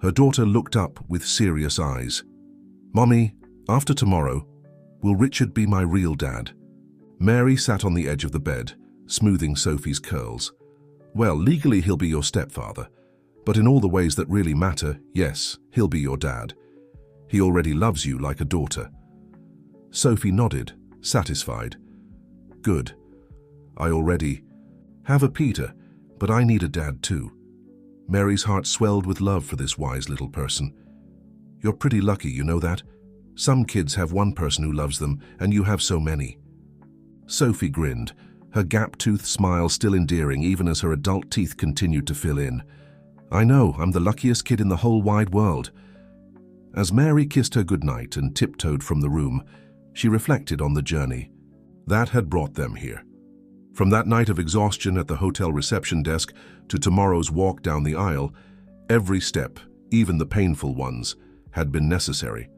her daughter looked up with serious eyes. "Mommy, after tomorrow, will Richard be my real dad?" Mary sat on the edge of the bed, smoothing Sophie's curls. "Well, legally he'll be your stepfather, but in all the ways that really matter, yes, he'll be your dad. He already loves you like a daughter." Sophie nodded, satisfied. "Good. I already have a Peter, but I need a dad too." Mary's heart swelled with love for this wise little person. "You're pretty lucky, you know that? Some kids have one person who loves them, and you have so many." Sophie grinned, her gap-toothed smile still endearing even as her adult teeth continued to fill in. "I know, I'm the luckiest kid in the whole wide world." As Mary kissed her goodnight and tiptoed from the room, she reflected on the journey that had brought them here. From that night of exhaustion at the hotel reception desk to tomorrow's walk down the aisle, every step, even the painful ones, had been necessary.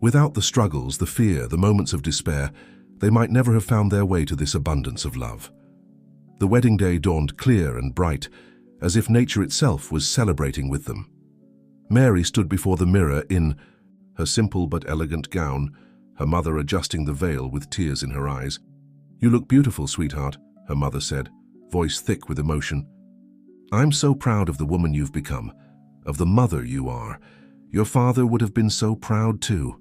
Without the struggles, the fear, the moments of despair, they might never have found their way to this abundance of love. The wedding day dawned clear and bright, as if nature itself was celebrating with them. Mary stood before the mirror in her simple but elegant gown, her mother adjusting the veil with tears in her eyes. "You look beautiful, sweetheart," her mother said, voice thick with emotion. "I'm so proud of the woman you've become, of the mother you are. Your father would have been so proud too."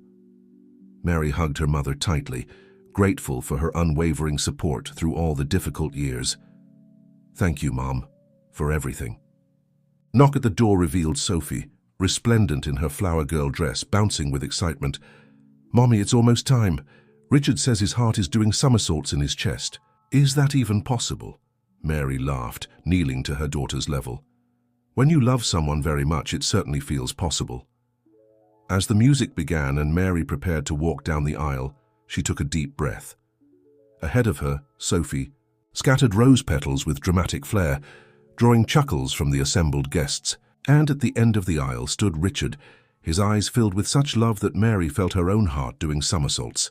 Mary hugged her mother tightly, grateful for her unwavering support through all the difficult years. "Thank you, Mom, for everything." Knock at the door revealed Sophie, resplendent in her flower girl dress, bouncing with excitement. "Mommy, it's almost time. Richard says his heart is doing somersaults in his chest." "Is that even possible?" Mary laughed, kneeling to her daughter's level. "When you love someone very much, it certainly feels possible." As the music began and Mary prepared to walk down the aisle, She took a deep breath. Ahead of her, Sophie scattered rose petals with dramatic flair, drawing chuckles from the assembled guests. And at the end of the aisle stood Richard, his eyes filled with such love that Mary felt her own heart doing somersaults.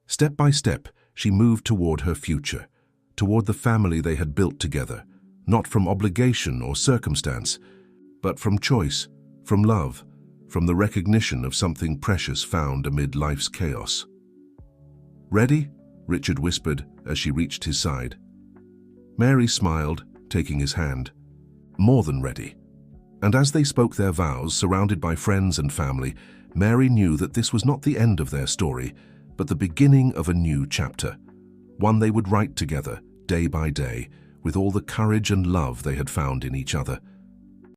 Step by step, she moved toward her future, toward the family they had built together, not from obligation or circumstance, but from choice, from love, from the recognition of something precious found amid life's chaos. "Ready?" Richard whispered as she reached his side. Mary smiled, taking his hand. More than ready. And as they spoke their vows, surrounded by friends and family, Mary knew that this was not the end of their story, but the beginning of a new chapter, one they would write together, day by day, with all the courage and love they had found in each other.